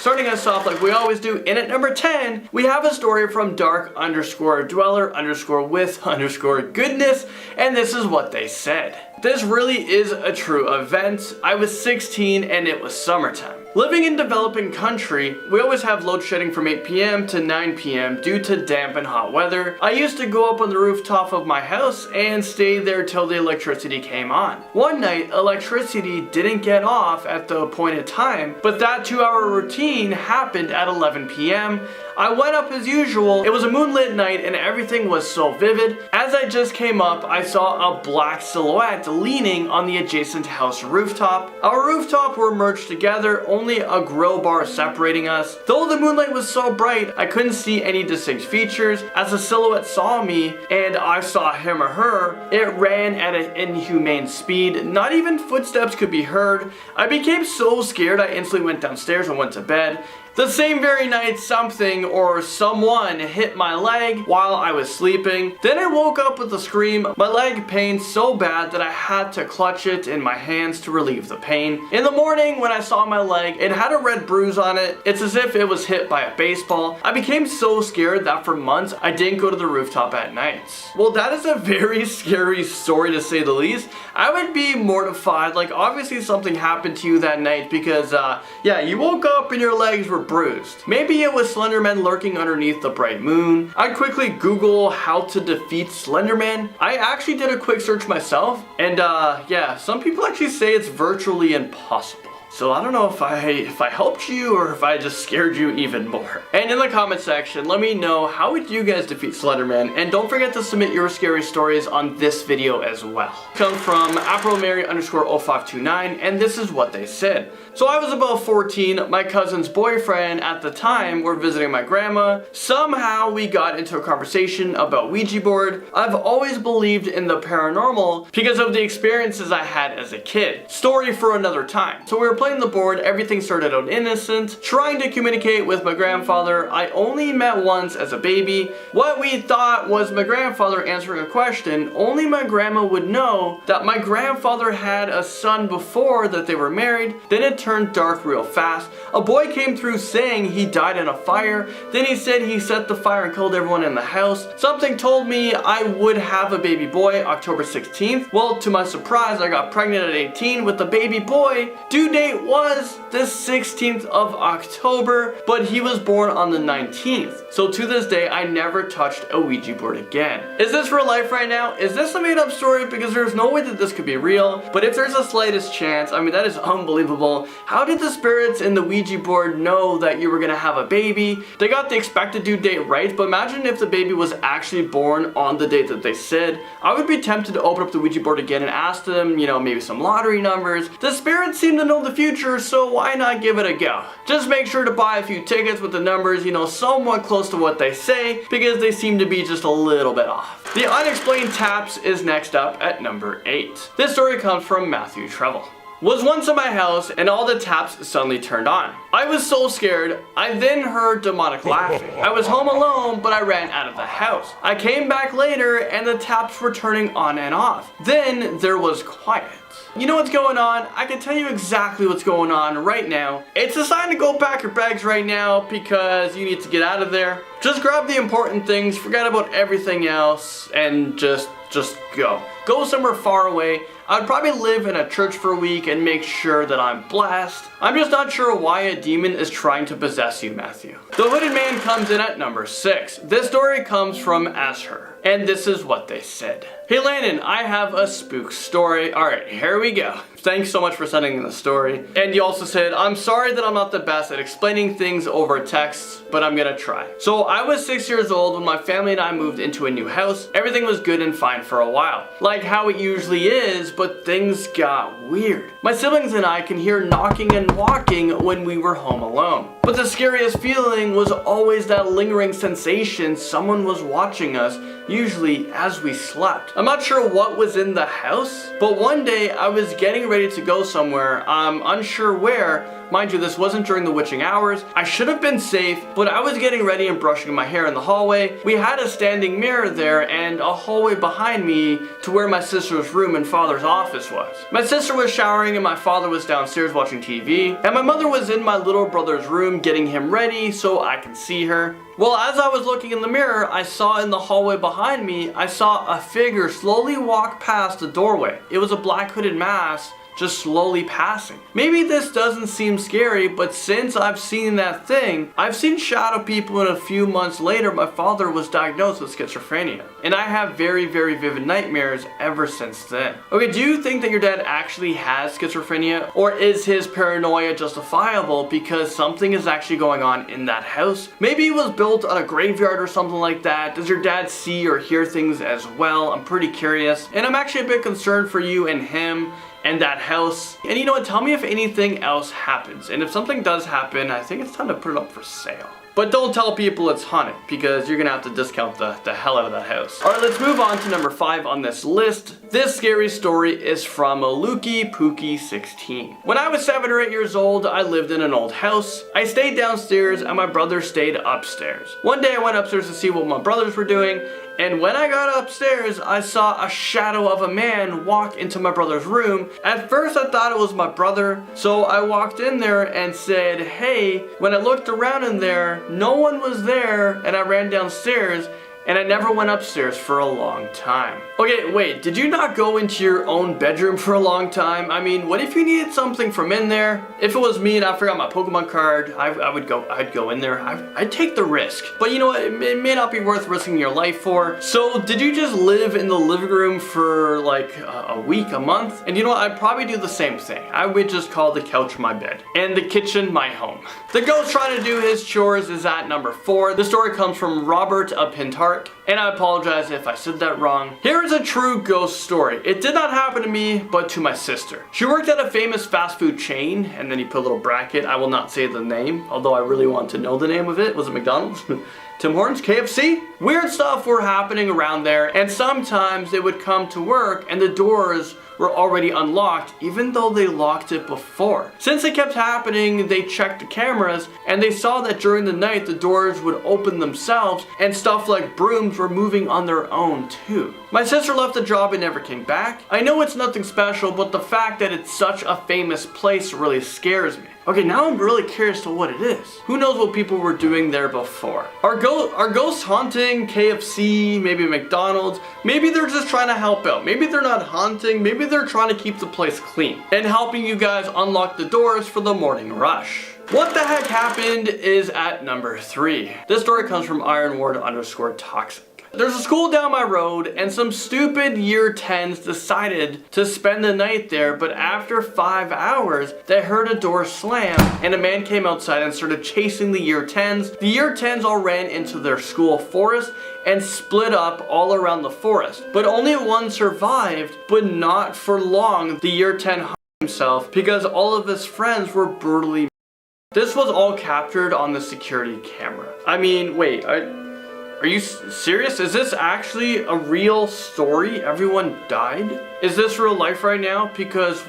Starting us off like we always do, and at number 10, we have a story from dark_dweller_with_goodness, and this is what they said. This really is a true event. I was 16 and it was summertime. Living in developing country, we always have load shedding from 8 p.m. to 9 p.m. due to damp and hot weather. I used to go up on the rooftop of my house and stay there till the electricity came on. One night, electricity didn't get off at the appointed time, but that 2-hour routine happened at 11 p.m. I went up as usual. It was a moonlit night and everything was so vivid. As I just came up, I saw a black silhouette leaning on the adjacent house rooftop. Our rooftop were merged together, only a grill bar separating us. Though the moonlight was so bright, I couldn't see any distinct features. As the silhouette saw me and I saw him or her, it ran at an inhumane speed. Not even footsteps could be heard. I became so scared I instantly went downstairs and went to bed. The same very night, something or someone hit my leg while I was sleeping. Then I woke up with a scream. My leg pained so bad that I had to clutch it in my hands to relieve the pain. In the morning, when I saw my leg, it had a red bruise on it. It's as if it was hit by a baseball. I became so scared that for months, I didn't go to the rooftop at night. Well, that is a very scary story to say the least. I would be mortified. Like, obviously something happened to you that night because, yeah, you woke up and your legs were bruised. Maybe it was Slenderman lurking underneath the bright moon. I'd quickly Google how to defeat Slenderman. I actually did a quick search myself, and yeah, some people actually say it's virtually impossible. So I don't know if I helped you or if I just scared you even more. And in the comment section, let me know how would you guys defeat Slenderman, and don't forget to submit your scary stories on this video as well. Come from AprilMary_0529, and this is what they said. So I was about 14, my cousin's boyfriend at the time were visiting my grandma. Somehow we got into a conversation about Ouija board. I've always believed in the paranormal because of the experiences I had as a kid. Story for another time. So we were playing the board, everything started out innocent, trying to communicate with my grandfather. I only met once as a baby. What we thought was my grandfather answering a question. Only my grandma would know that my grandfather had a son before that they were married. Then it turned dark real fast. A boy came through saying he died in a fire. Then he said he set the fire and killed everyone in the house. Something told me I would have a baby boy October 16th. Well, to my surprise, I got pregnant at 18 with the baby boy. Due date was the 16th of October, but he was born on the 19th. So to this day, I never touched a Ouija board again. Is this real life right now? Is this a made up story? Because there's no way that this could be real. But if there's a slightest chance, I mean, that is unbelievable. How did the spirits in the Ouija board know that you were gonna have a baby? They got the expected due date right, but imagine if the baby was actually born on the date that they said. I would be tempted to open up the Ouija board again and ask them, you know, maybe some lottery numbers. The spirits seem to know the future, so why not give it a go? Just make sure to buy a few tickets with the numbers, you know, somewhat close to what they say, because they seem to be just a little bit off. The unexplained taps is next up at number 8. This story comes from Matthew Trevel. Was once in my house and all the taps suddenly turned on. I was so scared, I then heard demonic laughing. I was home alone, but I ran out of the house. I came back later and the taps were turning on and off. Then there was quiet. You know what's going on? I can tell you exactly what's going on right now. It's a sign to go pack your bags right now because you need to get out of there. Just grab the important things, forget about everything else, and just go. Go somewhere far away. I'd probably live in a church for a week and make sure that I'm blessed. I'm just not sure why a demon is trying to possess you, Matthew. The Hooded Man comes in at number 6. This story comes from Asher, and this is what they said. Hey Landon, I have a spook story. Alright, here we go. Thanks so much for sending in the story. And you also said, I'm sorry that I'm not the best at explaining things over text, but I'm gonna try. So I was 6 years old when my family and I moved into a new house. Everything was good and fine for a while, like how it usually is, but things got weird. My siblings and I can hear knocking and walking when we were home alone. But the scariest feeling was always that lingering sensation someone was watching us, usually as we slept. I'm not sure what was in the house, but one day I was getting ready to go somewhere, I'm unsure where, Mind you, this wasn't during the witching hours. I should have been safe, but I was getting ready and brushing my hair in the hallway. We had a standing mirror there and a hallway behind me to where my sister's room and father's office was. My sister was showering and my father was downstairs watching TV, and my mother was in my little brother's room getting him ready so I can see her. Well, as I was looking in the mirror, I saw in the hallway behind me, I saw a figure slowly walk past the doorway. It was a black hooded mask, just slowly passing. Maybe this doesn't seem scary, but since I've seen that thing, I've seen shadow people, and a few months later my father was diagnosed with schizophrenia. And I have very, very vivid nightmares ever since then. Okay, do you think that your dad actually has schizophrenia? Or is his paranoia justifiable because something is actually going on in that house? Maybe it was built on a graveyard or something like that. Does your dad see or hear things as well? I'm pretty curious. And I'm actually a bit concerned for you and him and that house. And you know what, tell me if anything else happens. And if something does happen, I think it's time to put it up for sale. But don't tell people it's haunted, because you're gonna have to discount the hell out of that house. Alright, let's move on to number 5 on this list. This scary story is from Lukey Pookie 16. When I was 7 or 8 years old, I lived in an old house. I stayed downstairs and my brother stayed upstairs. One day I went upstairs to see what my brothers were doing, and when I got upstairs, I saw a shadow of a man walk into my brother's room. At first I thought it was my brother, so I walked in there and said, hey. When I looked around in there, no one was there, and I ran downstairs, and I never went upstairs for a long time. Okay, wait, did you not go into your own bedroom for a long time? I mean, what if you needed something from in there? If it was me and I forgot my Pokemon card, I'd go in there. I'd take the risk. But you know what, it may not be worth risking your life for. So did you just live in the living room for like a week, a month? And you know what, I'd probably do the same thing. I would just call the couch my bed and the kitchen my home. The ghost trying to do his chores is at number 4. The story comes from Robert Pintart. And I apologize if I said that wrong. Here is a true ghost story. It did not happen to me, but to my sister. She worked at a famous fast food chain, and then he put a little bracket. I will not say the name, although I really want to know the name of it. Was it McDonald's? Tim Hortons? KFC? Weird stuff were happening around there, and sometimes they would come to work and the doors were already unlocked, even though they locked it before. Since it kept happening, they checked the cameras and they saw that during the night the doors would open themselves and stuff like brooms were moving on their own too. My sister left the job and never came back. I know it's nothing special, but the fact that it's such a famous place really scares me. Okay, now I'm really curious to what it is. Who knows what people were doing there before? Are ghosts haunting KFC, maybe McDonald's? Maybe they're just trying to help out. Maybe they're not haunting, maybe they're trying to keep the place clean and helping you guys unlock the doors for the morning rush. What the heck happened is at number 3. This story comes from Ironward_toxic. There's a school down my road and some stupid year 10s decided to spend the night there, but after 5 hours they heard a door slam and a man came outside and started chasing the year 10s. The year 10s all ran into their school forest and split up all around the forest, but only one survived, but not for long. The year 10 hung himself because all of his friends were brutally murdered. This was all captured on the security camera. I mean, wait, are you serious? Is this actually a real story? Everyone died? Is this real life right now? Because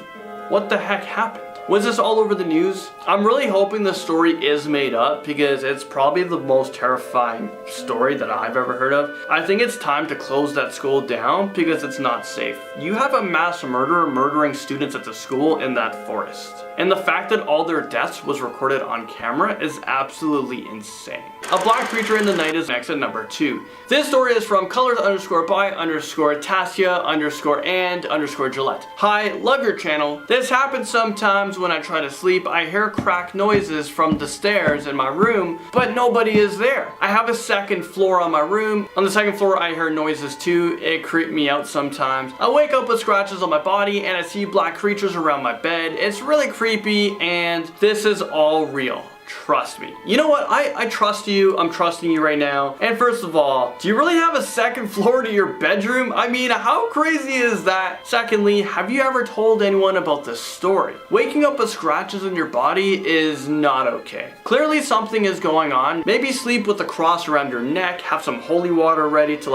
what the heck happened? Was this all over the news? I'm really hoping the story is made up because it's probably the most terrifying story that I've ever heard of. I think it's time to close that school down because it's not safe. You have a mass murderer murdering students at the school in that forest. And the fact that all their deaths was recorded on camera is absolutely insane. A black creature in the night is next at number 2. This story is from colors_by_Tassia_and_Gillette. Hi, love your channel. This happens sometimes when I try to sleep. I hear crack noises from the stairs in my room, but nobody is there. I have a second floor on my room. On the second floor I hear noises too. It creeps me out sometimes. I wake up with scratches on my body and I see black creatures around my bed. It's really creepy and this is all real. Trust me. You know what? I trust you. I'm trusting you right now. And first of all, do you really have a second floor to your bedroom? I mean, how crazy is that? Secondly, have you ever told anyone about this story? Waking up with scratches in your body is not okay. Clearly something is going on. Maybe sleep with a cross around your neck. Have some holy water ready to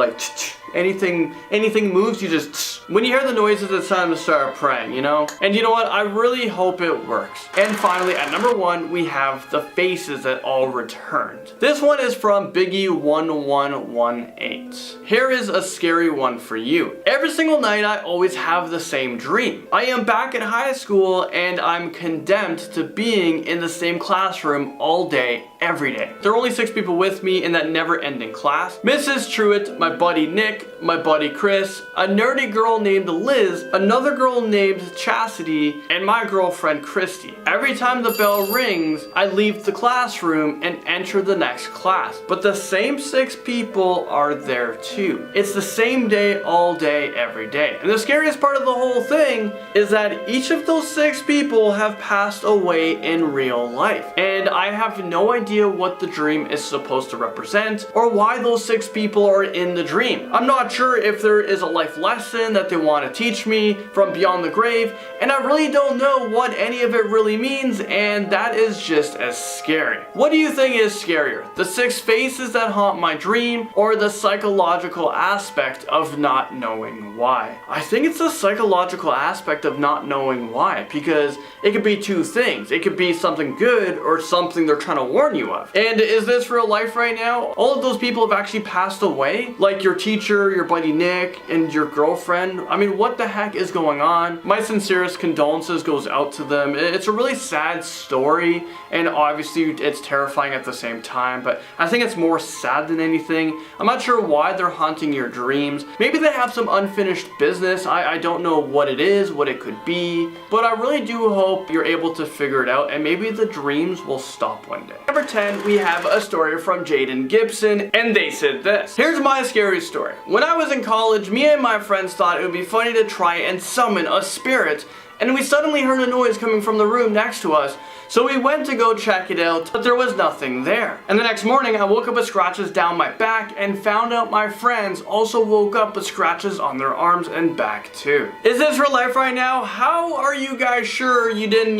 anything moves, you just, when you hear the noises, it's time to start praying, you know? And you know what? I really hope it works. And finally, at number 1, we have the faces that all returned. This one is from Biggie1118. Here is a scary one for you. Every single night, I always have the same dream. I am back in high school and I'm condemned to being in the same classroom all day, every day. There are only 6 people with me in that never-ending class. Mrs. Truitt, my buddy Nick, my buddy Chris, a nerdy girl named Liz, another girl named Chastity, and my girlfriend Christy. Every time the bell rings, I leave the classroom and enter the next class. But the same 6 people are there too. It's the same day, all day, every day. And the scariest part of the whole thing is that each of those 6 people have passed away in real life. And I have no idea what the dream is supposed to represent or why those 6 people are in the dream. I'm not sure if there is a life lesson that they want to teach me from beyond the grave, and I really don't know what any of it really means, and that is just as scary. What do you think is scarier? The 6 faces that haunt my dream, or the psychological aspect of not knowing why? I think it's the psychological aspect of not knowing why, because it could be 2 things. It could be something good or something they're trying to warn you of. And is this real life right now? All of those people have actually passed away? Like your teacher, your buddy Nick, and your girlfriend? I mean, what the heck is going on? My sincerest condolences goes out to them. It's a really sad story, and obviously it's terrifying at the same time, but I think it's more sad than anything. I'm not sure why they're haunting your dreams. Maybe they have some unfinished business. I don't know what it is, what it could be, but I really do hope you're able to figure it out, and maybe the dreams will stop one day. Number 10, we have a story from Jaden Gibson, and they said this. Here's my scary story. When I was in college, me and my friends thought it would be funny to try and summon a spirit, and we suddenly heard a noise coming from the room next to us. So we went to go check it out, but there was nothing there. And the next morning, I woke up with scratches down my back and found out my friends also woke up with scratches on their arms and back too. Is this real life right now? How are you guys sure you didn't,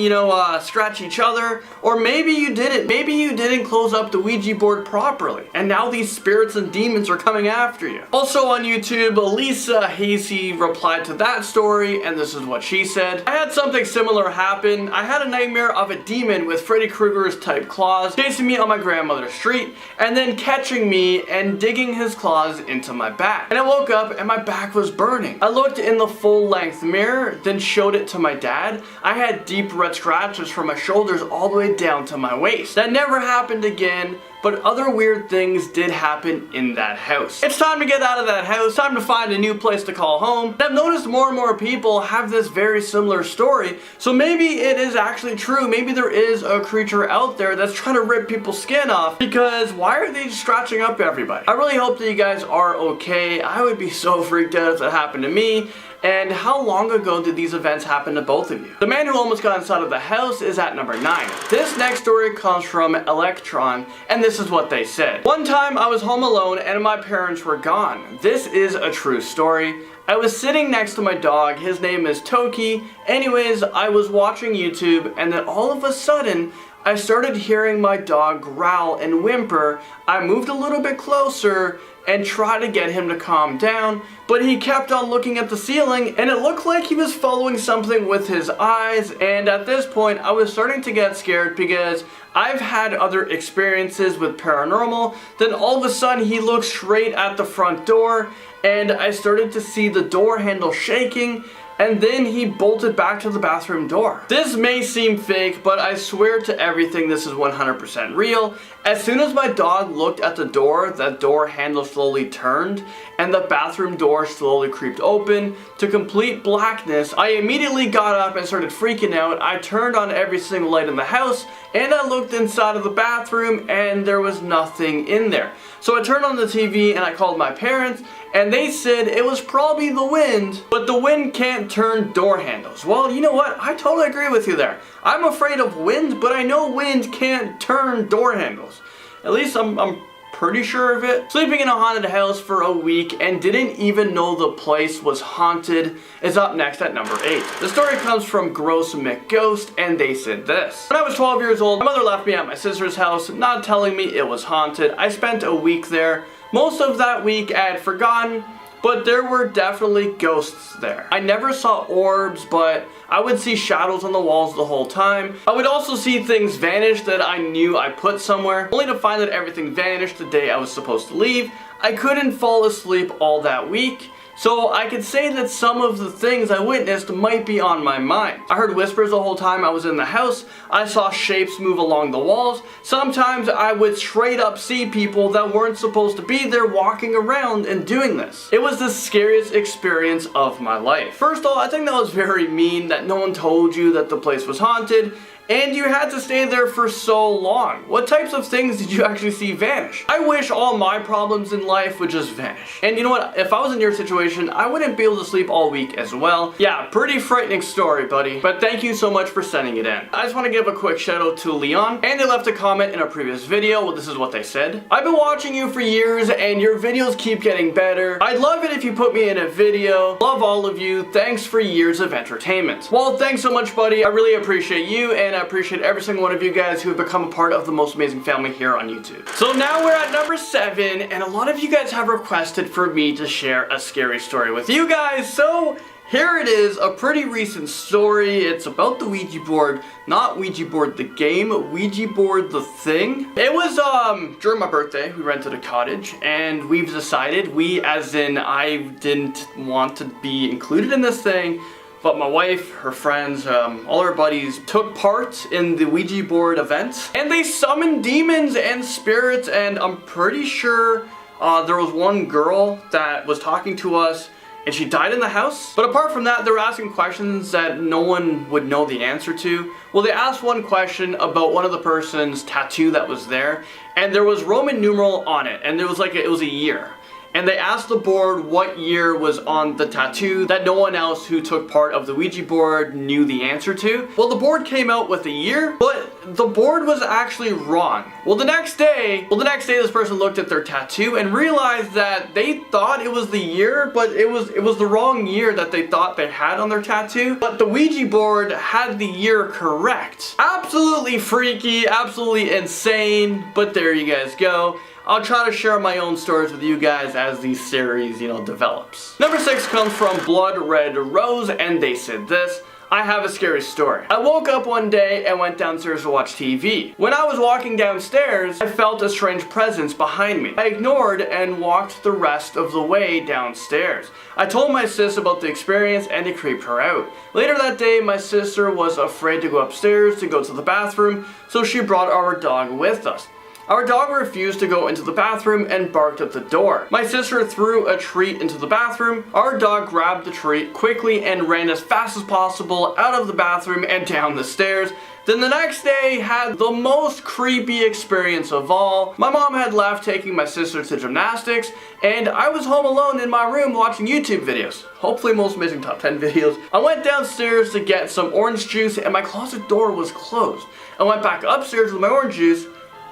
scratch each other? Or maybe you didn't. Maybe you didn't close up the Ouija board properly, and now these spirits and demons are coming after you. Also on YouTube, Lisa Hasey replied to that story, and this is what she said. I had something similar happen. I had a nightmare of a demon with Freddy Krueger's type claws chasing me on my grandmother's street and then catching me and digging his claws into my back. And I woke up and my back was burning. I looked in the full-length mirror, then showed it to my dad. I had deep red scratches from my shoulders all the way down to my waist. That never happened again, but other weird things did happen in that house. It's time to get out of that house, time to find a new place to call home. And I've noticed more and more people have this very similar story, so maybe it is actually true. Maybe there is a creature out there that's trying to rip people's skin off, because why are they scratching up everybody? I really hope that you guys are okay. I would be so freaked out if that happened to me. And how long ago did these events happen to both of you? The man who almost got inside of the house is at number 9. This next story comes from Electron, and this is what they said. One time I was home alone and my parents were gone. This is a true story. I was sitting next to my dog, his name is Toki. Anyways, I was watching YouTube, and then all of a sudden, I started hearing my dog growl and whimper. I moved a little bit closer and tried to get him to calm down, but he kept on looking at the ceiling, and it looked like he was following something with his eyes. And at this point, I was starting to get scared because I've had other experiences with paranormal. Then all of a sudden, he looked straight at the front door, and I started to see the door handle shaking, and then he bolted back to the bathroom door. This may seem fake, but I swear to everything this is 100% real. As soon as my dog looked at the door, that door handle slowly turned, and the bathroom door slowly creeped open to complete blackness. I immediately got up and started freaking out. I turned on every single light in the house, and I looked inside of the bathroom, and there was nothing in there. So I turned on the TV and I called my parents, and they said it was probably the wind, but the wind can't turn door handles. Well, you know what? I totally agree with you there. I'm afraid of wind, but I know wind can't turn door handles. At least I'm pretty sure of it. Sleeping in a haunted house for a week and didn't even know the place was haunted is up next at number 8. The story comes from Gross McGhost, and they said this. When I was 12 years old, my mother left me at my sister's house, not telling me it was haunted. I spent a week there. Most of that week I had forgotten, but there were definitely ghosts there. I never saw orbs, but I would see shadows on the walls the whole time. I would also see things vanish that I knew I put somewhere, only to find that everything vanished the day I was supposed to leave. I couldn't fall asleep all that week, so I could say that some of the things I witnessed might be on my mind. I heard whispers the whole time I was in the house. I saw shapes move along the walls. Sometimes I would straight up see people that weren't supposed to be there walking around and doing this. It was the scariest experience of my life. First of all, I think that was very mean that no one told you that the place was haunted. And you had to stay there for so long. What types of things did you actually see vanish? I wish all my problems in life would just vanish. And you know what? If I was in your situation, I wouldn't be able to sleep all week as well. Yeah, pretty frightening story, buddy. But thank you so much for sending it in. I just want to give a quick shout out to Leon. And they left a comment in a previous video. Well, this is what they said. I've been watching you for years and your videos keep getting better. I'd love it if you put me in a video. Love all of you. Thanks for years of entertainment. Well, thanks so much, buddy. I really appreciate you, and I appreciate every single one of you guys who have become a part of the most amazing family here on YouTube. So now we're at number 7, and a lot of you guys have requested for me to share a scary story with you guys, so here it is, a pretty recent story. It's about the Ouija board, not Ouija board the game, Ouija board the thing. It was during my birthday. We rented a cottage, and we've decided, we as in I didn't want to be included in this thing, but my wife, her friends, all her buddies took part in the Ouija board event, and they summoned demons and spirits, and I'm pretty sure there was one girl that was talking to us and she died in the house. But apart from that, they were asking questions that no one would know the answer to. Well, they asked one question about one of the person's tattoo that was there, and there was Roman numeral on it, and there was it was a year. And they asked the board what year was on the tattoo that no one else who took part of the Ouija board knew the answer to. Well, the board came out with a year, but the board was actually wrong. Well, the next day this person looked at their tattoo and realized that they thought it was the year, but it was the wrong year that they thought they had on their tattoo. But the Ouija board had the year correct. Absolutely freaky, absolutely insane, but there you guys go. I'll try to share my own stories with you guys as the series, develops. Number 6 comes from Blood Red Rose, and they said this: I have a scary story. I woke up one day and went downstairs to watch TV. When I was walking downstairs, I felt a strange presence behind me. I ignored and walked the rest of the way downstairs. I told my sis about the experience, and it creeped her out. Later that day, my sister was afraid to go upstairs to go to the bathroom, so she brought our dog with us. Our dog refused to go into the bathroom and barked at the door. My sister threw a treat into the bathroom. Our dog grabbed the treat quickly and ran as fast as possible out of the bathroom and down the stairs. Then the next day had the most creepy experience of all. My mom had left taking my sister to gymnastics, and I was home alone in my room watching YouTube videos. Hopefully most amazing top 10 videos. I went downstairs to get some orange juice, and my closet door was closed. I went back upstairs with my orange juice,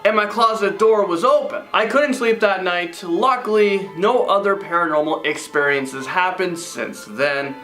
and my closet door was open. I couldn't sleep that night. Luckily, no other paranormal experiences happened since then.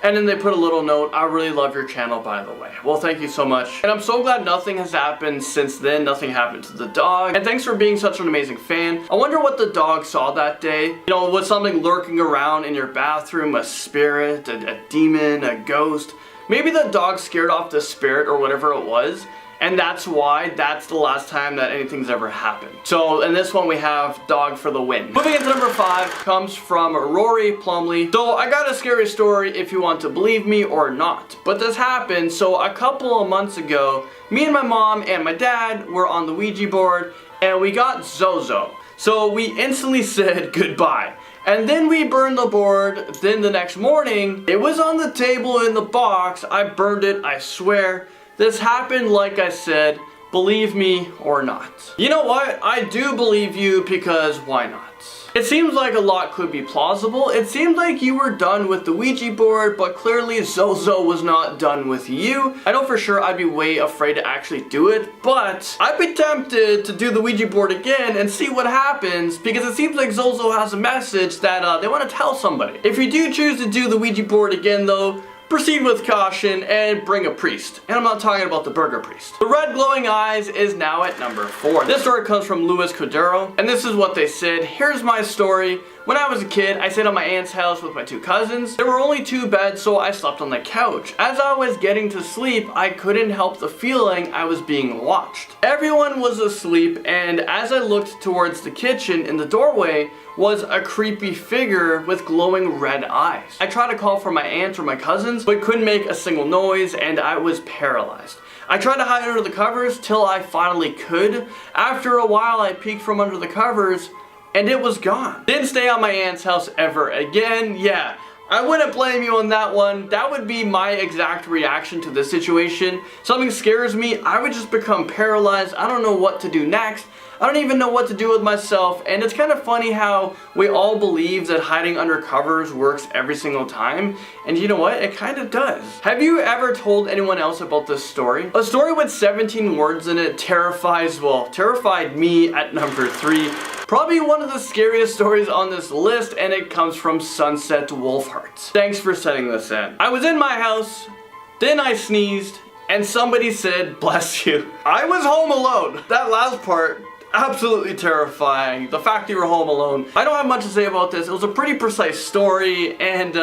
And then they put a little note: I really love your channel, by the way. Well, thank you so much. And I'm so glad nothing has happened since then. Nothing happened to the dog. And thanks for being such an amazing fan. I wonder what the dog saw that day. Was something lurking around in your bathroom? A spirit, a demon, a ghost? Maybe the dog scared off the spirit or whatever it was, and that's the last time that anything's ever happened. So in this one we have dog for the win. Moving into number 5 comes from Rory Plumley. So I got a scary story if you want to believe me or not. But this happened, so a couple of months ago, me and my mom and my dad were on the Ouija board, and we got Zozo. So we instantly said goodbye. And then we burned the board. Then the next morning, it was on the table in the box. I burned it, I swear. This happened, like I said, believe me or not. You know what? I do believe you, because why not? It seems like a lot could be plausible. It seemed like you were done with the Ouija board, but clearly Zozo was not done with you. I know for sure I'd be way afraid to actually do it, but I'd be tempted to do the Ouija board again and see what happens, because it seems like Zozo has a message that they want to tell somebody. If you do choose to do the Ouija board again though, proceed with caution and bring a priest. And I'm not talking about the burger priest. The red glowing eyes is now at number 4. This story comes from Luis Cordero, and this is what they said: here's my story. When I was a kid, I stayed at my aunt's house with my two cousins. There were only two beds, so I slept on the couch. As I was getting to sleep, I couldn't help the feeling I was being watched. Everyone was asleep, and as I looked towards the kitchen, in the doorway was a creepy figure with glowing red eyes. I tried to call for my aunt or my cousins, but couldn't make a single noise, and I was paralyzed. I tried to hide under the covers till I finally could. After a while, I peeked from under the covers, and it was gone. Didn't stay at my aunt's house ever again. Yeah, I wouldn't blame you on that one. That would be my exact reaction to this situation. Something scares me, I would just become paralyzed. I don't know what to do next. I don't even know what to do with myself, and it's kind of funny how we all believe that hiding under covers works every single time, and you know what? It kind of does. Have you ever told anyone else about this story? A story with 17 words in it terrified me at number 3. Probably one of the scariest stories on this list, and it comes from Sunset Wolfhearts. Thanks for setting this in. I was in my house, then I sneezed, and somebody said, "Bless you." I was home alone. That last part, absolutely terrifying. The fact that you were home alone. I don't have much to say about this. It was a pretty precise story, and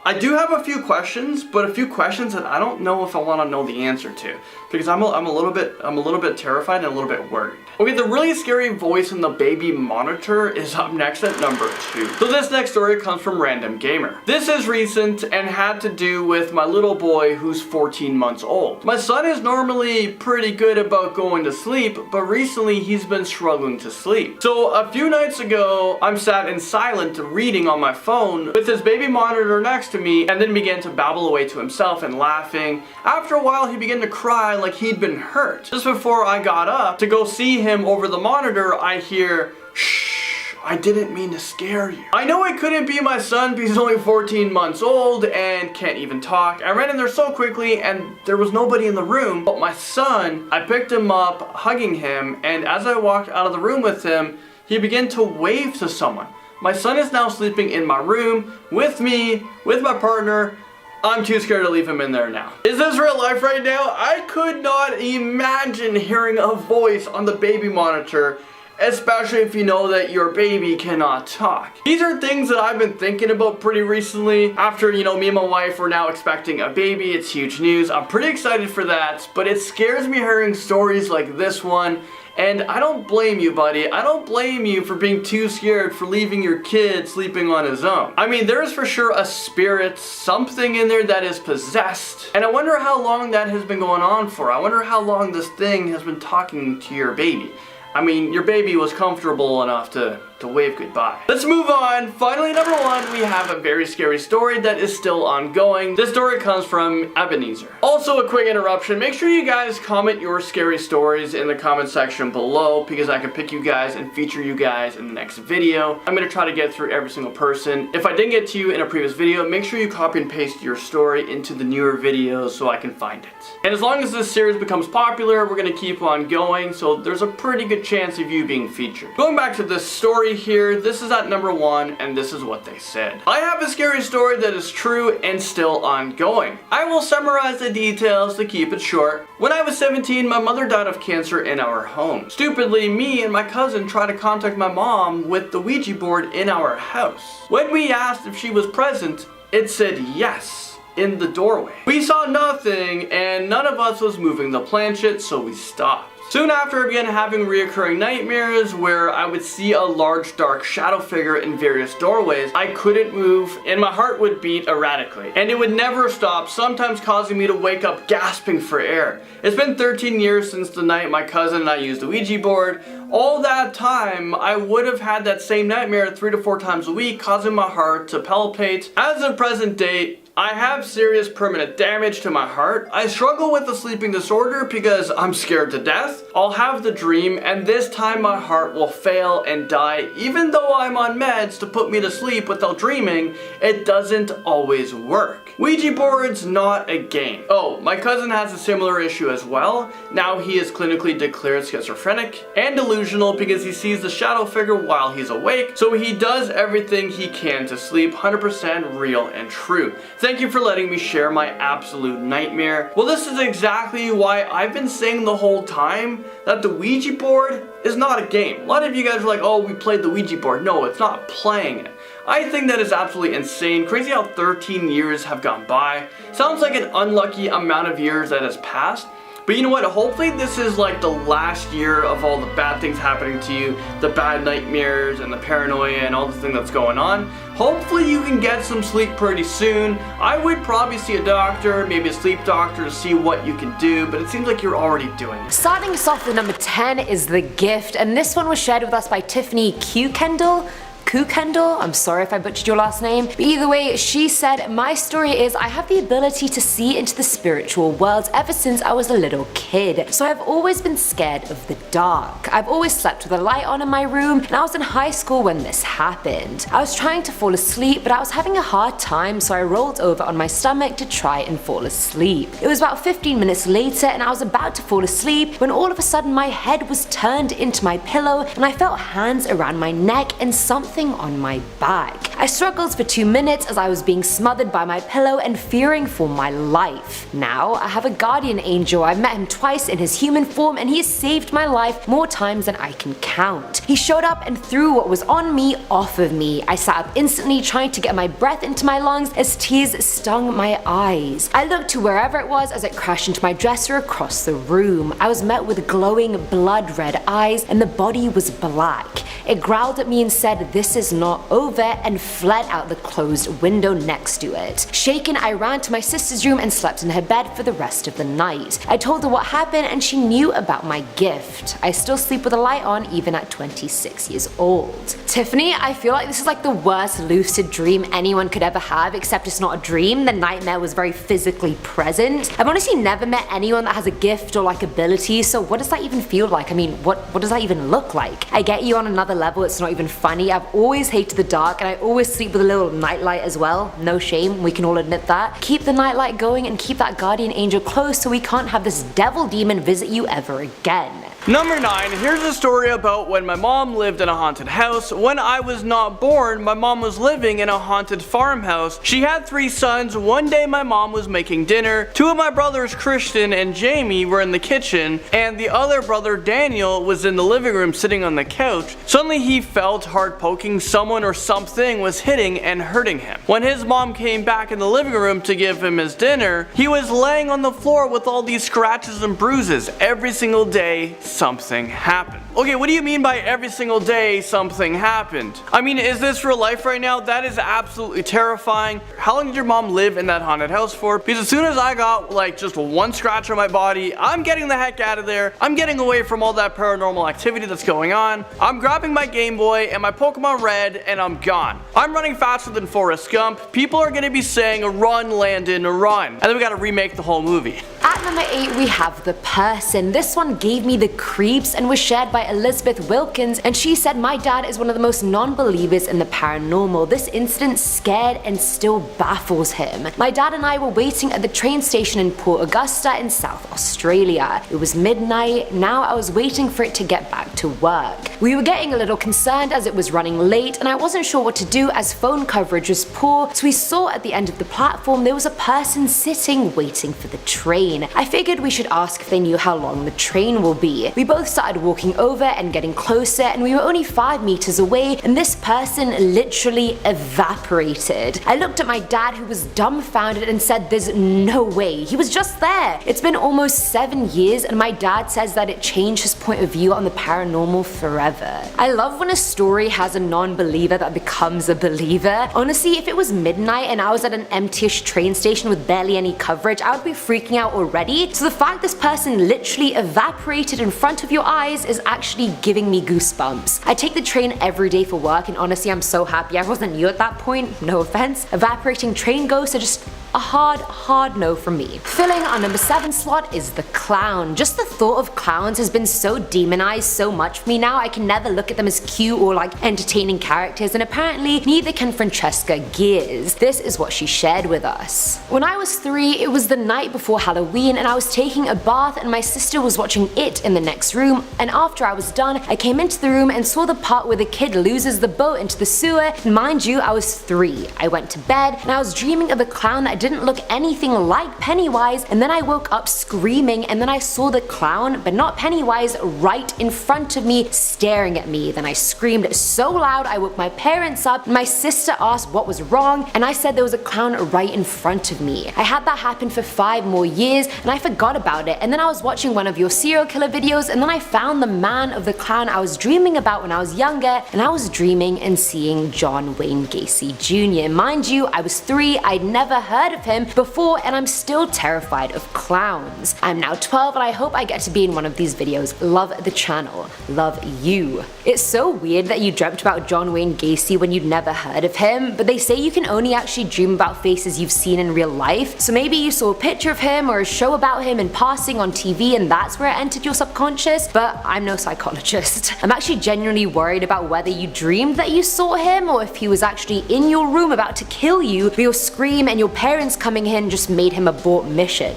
I do have a few questions, but a few questions that I don't know if I want to know the answer to, because I'm a little bit terrified and a little bit worried. Okay, the really scary voice in the baby monitor is up next at number 2. So this next story comes from Random Gamer. This is recent and had to do with my little boy who's 14 months old. My son is normally pretty good about going to sleep, but recently he's been struggling to sleep. So a few nights ago, I'm sat in silent reading on my phone with his baby monitor next to me, and then began to babble away to himself and laughing. After a while, he began to cry like he'd been hurt. Just before I got up to go see him over the monitor, I hear, "Shh, I didn't mean to scare you." I know it couldn't be my son because he's only 14 months old and can't even talk. I ran in there so quickly and there was nobody in the room but my son. I picked him up, hugging him, and as I walked out of the room with him, he began to wave to someone. My son is now sleeping in my room with me, with my partner. I'm too scared to leave him in there now. Is this real life right now? I could not imagine hearing a voice on the baby monitor, especially if you know that your baby cannot talk. These are things that I've been thinking about pretty recently. After, me and my wife were now expecting a baby, it's huge news. I'm pretty excited for that, but it scares me hearing stories like this one. And I don't blame you, buddy. I don't blame you for being too scared for leaving your kid sleeping on his own. I mean, there is for sure a spirit, something in there that is possessed. And I wonder how long that has been going on for. I wonder how long this thing has been talking to your baby. I mean, your baby was comfortable enough to wave goodbye. Let's move on. Finally, number 1, we have a very scary story that is still ongoing. This story comes from Ebenezer. Also, a quick interruption. Make sure you guys comment your scary stories in the comment section below, because I can pick you guys and feature you guys in the next video. I'm gonna try to get through every single person. If I didn't get to you in a previous video, make sure you copy and paste your story into the newer videos so I can find it. And as long as this series becomes popular, we're gonna keep on going, so there's a pretty good chance of you being featured. Going back to this story here, this is at number 1, and this is what they said. I have a scary story that is true and still ongoing. I will summarize the details to keep it short. When I was 17, my mother died of cancer in our home. Stupidly, me and my cousin tried to contact my mom with the Ouija board in our house. When we asked if she was present, it said yes in the doorway. We saw nothing, and none of us was moving the planchette, so we stopped. Soon after, I began having reoccurring nightmares where I would see a large dark shadow figure in various doorways. I couldn't move and my heart would beat erratically. And it would never stop, sometimes causing me to wake up gasping for air. It's been 13 years since the night my cousin and I used the Ouija board. All that time, I would have had that same nightmare 3 to 4 times a week, causing my heart to palpitate. As of present date, I have serious permanent damage to my heart. I struggle with a sleeping disorder because I'm scared to death. I'll have the dream, and this time my heart will fail and die. Even though I'm on meds to put me to sleep without dreaming, it doesn't always work. Ouija board's not a game. Oh, my cousin has a similar issue as well. Now he is clinically declared schizophrenic and delusional because he sees the shadow figure while he's awake, so he does everything he can to sleep. 100% real and true. Thank you for letting me share my absolute nightmare. Well, this is exactly why I've been saying the whole time that the Ouija board is not a game. A lot of you guys are like, oh, we played the Ouija board. No, it's not playing it. I think that is absolutely insane. Crazy how 13 years have gone by. Sounds like an unlucky amount of years that has passed. But you know what, hopefully this is like the last year of all the bad things happening to you, the bad nightmares and the paranoia and all the thing that's going on. Hopefully you can get some sleep pretty soon. I would probably see a doctor, maybe a sleep doctor, to see what you can do, but it seems like you're already doing it. Starting us off with number 10 is The Gift, and this one was shared with us by Tiffany Kendall. I'm sorry if I butchered your last name. But either way, she said, my story is I have the ability to see into the spiritual world ever since I was a little kid. So I've always been scared of the dark. I've always slept with a light on in my room, and I was in high school when this happened. I was trying to fall asleep, but I was having a hard time, so I rolled over on my stomach to try and fall asleep. It was about 15 minutes later, and I was about to fall asleep when all of a sudden my head was turned into my pillow, and I felt hands around my neck and something on my back. I struggled for 2 minutes as I was being smothered by my pillow and fearing for my life. Now, I have a guardian angel. I've met him twice in his human form, and he has saved my life more times than I can count. He showed up and threw what was on me off of me. I sat up instantly trying to get my breath into my lungs as tears stung my eyes. I looked to wherever it was as it crashed into my dresser across the room. I was met with glowing blood red eyes, and the body was black. It growled at me and said, "This is not over," and fled out the closed window next to it. Shaken, I ran to my sister's room and slept in her bed for the rest of the night. I told her what happened and she knew about my gift. I still sleep with a light on even at 26 years old. Tiffany, I feel like this is like the worst lucid dream anyone could ever have, except it's not a dream. The nightmare was very physically present. I've honestly never met anyone that has a gift or like ability, so what does that even feel like? I mean, what does that even look like? I get you on another level, it's not even funny. I've always hated the dark, and I always sleep with a little nightlight as well. No shame, we can all admit that. Keep the nightlight going and keep that guardian angel close so we can't have this devil demon visit you ever again. Number 9, here's a story about when my mom lived in a haunted house. When I was not born, my mom was living in a haunted farmhouse. She had 3 sons. One day my mom was making dinner. 2 of my brothers, Christian and Jamie, were in the kitchen, and the other brother, Daniel, was in the living room sitting on the couch. Suddenly he felt hard poking. Someone or something was hitting and hurting him. When his mom came back in the living room to give him his dinner, he was laying on the floor with all these scratches and bruises. Every single day, something happened. Okay, what do you mean by every single day something happened? I mean, is this real life right now? That is absolutely terrifying. How long did your mom live in that haunted house for? Because as soon as I got like just one scratch on my body, I'm getting the heck out of there. I'm getting away from all that paranormal activity that's going on. I'm grabbing my Game Boy and my Pokemon Red and I'm gone. I'm running faster than Forrest Gump. People are gonna be saying, "Run, Landon, run." And then we gotta remake the whole movie. At number 8 we have The Person. This one gave me the creeps and was shared by Elizabeth Wilkins, and she said, my dad is one of the most non-believers in the paranormal. This incident scared and still baffles him. My dad and I were waiting at the train station in Port Augusta in South Australia. It was midnight. Now I was waiting for it to get back to work. We were getting a little concerned as it was running late, and I wasn't sure what to do as phone coverage was poor, so we saw at the end of the platform there was a person sitting waiting for the train. I figured we should ask if they knew how long the train will be. We both started walking over and getting closer, and we were only 5 meters away, and this person literally evaporated. I looked at my dad, who was dumbfounded, and said, there's no way. He was just there. It's been almost 7 years, and my dad says that it changed his point of view on the paranormal forever. I love when a story has a non-believer that becomes a believer. Honestly, if it was midnight and I was at an empty-ish train station with barely any coverage, I would be freaking out already. So the fact this person literally evaporated in front of your eyes is actually giving me goosebumps. I take the train every day for work, and honestly I'm so happy I wasn't you at that point, no offense. Evaporating train ghosts are just a hard no from me. Filling our number 7 slot is the clown. Just the thought of clowns has been so demonized so much for me now. I can never look at them as cute or like entertaining characters, and apparently neither can Francesca Gears. This is what she shared with us. When I was 3, it was the night before Halloween, and I was taking a bath, and my sister was watching it in the next room, and after I was done, I came into the room and saw the part where the kid loses the boat into the sewer, and mind you, I was 3. I went to bed, and I was dreaming of a clown that didn't look anything like Pennywise, and then I woke up screaming, and then I saw the clown, but not Pennywise, right in front of me, staring at me. Then I screamed so loud I woke my parents up. My sister asked what was wrong, and I said there was a clown right in front of me. I had that happen for 5 more years, and I forgot about it, and then I was watching one of your serial killer videos, and then I found the man of the clown I was dreaming about when I was younger, and I was dreaming and seeing John Wayne Gacy Jr. Mind you, I was 3, I'd never heard of him before, and I'm still terrified of clowns. I'm now 12, and I hope I get to be in one of these videos. Love the channel. Love you. It's so weird that you dreamt about John Wayne Gacy when you'd never heard of him, but they say you can only actually dream about faces you've seen in real life, so maybe you saw a picture of him or a show about him in passing on TV and that's where it entered your subconscious, but I'm no psychologist. I'm actually genuinely worried about whether you dreamed that you saw him or if he was actually in your room about to kill you, but your scream and your parents coming in just made him abort mission.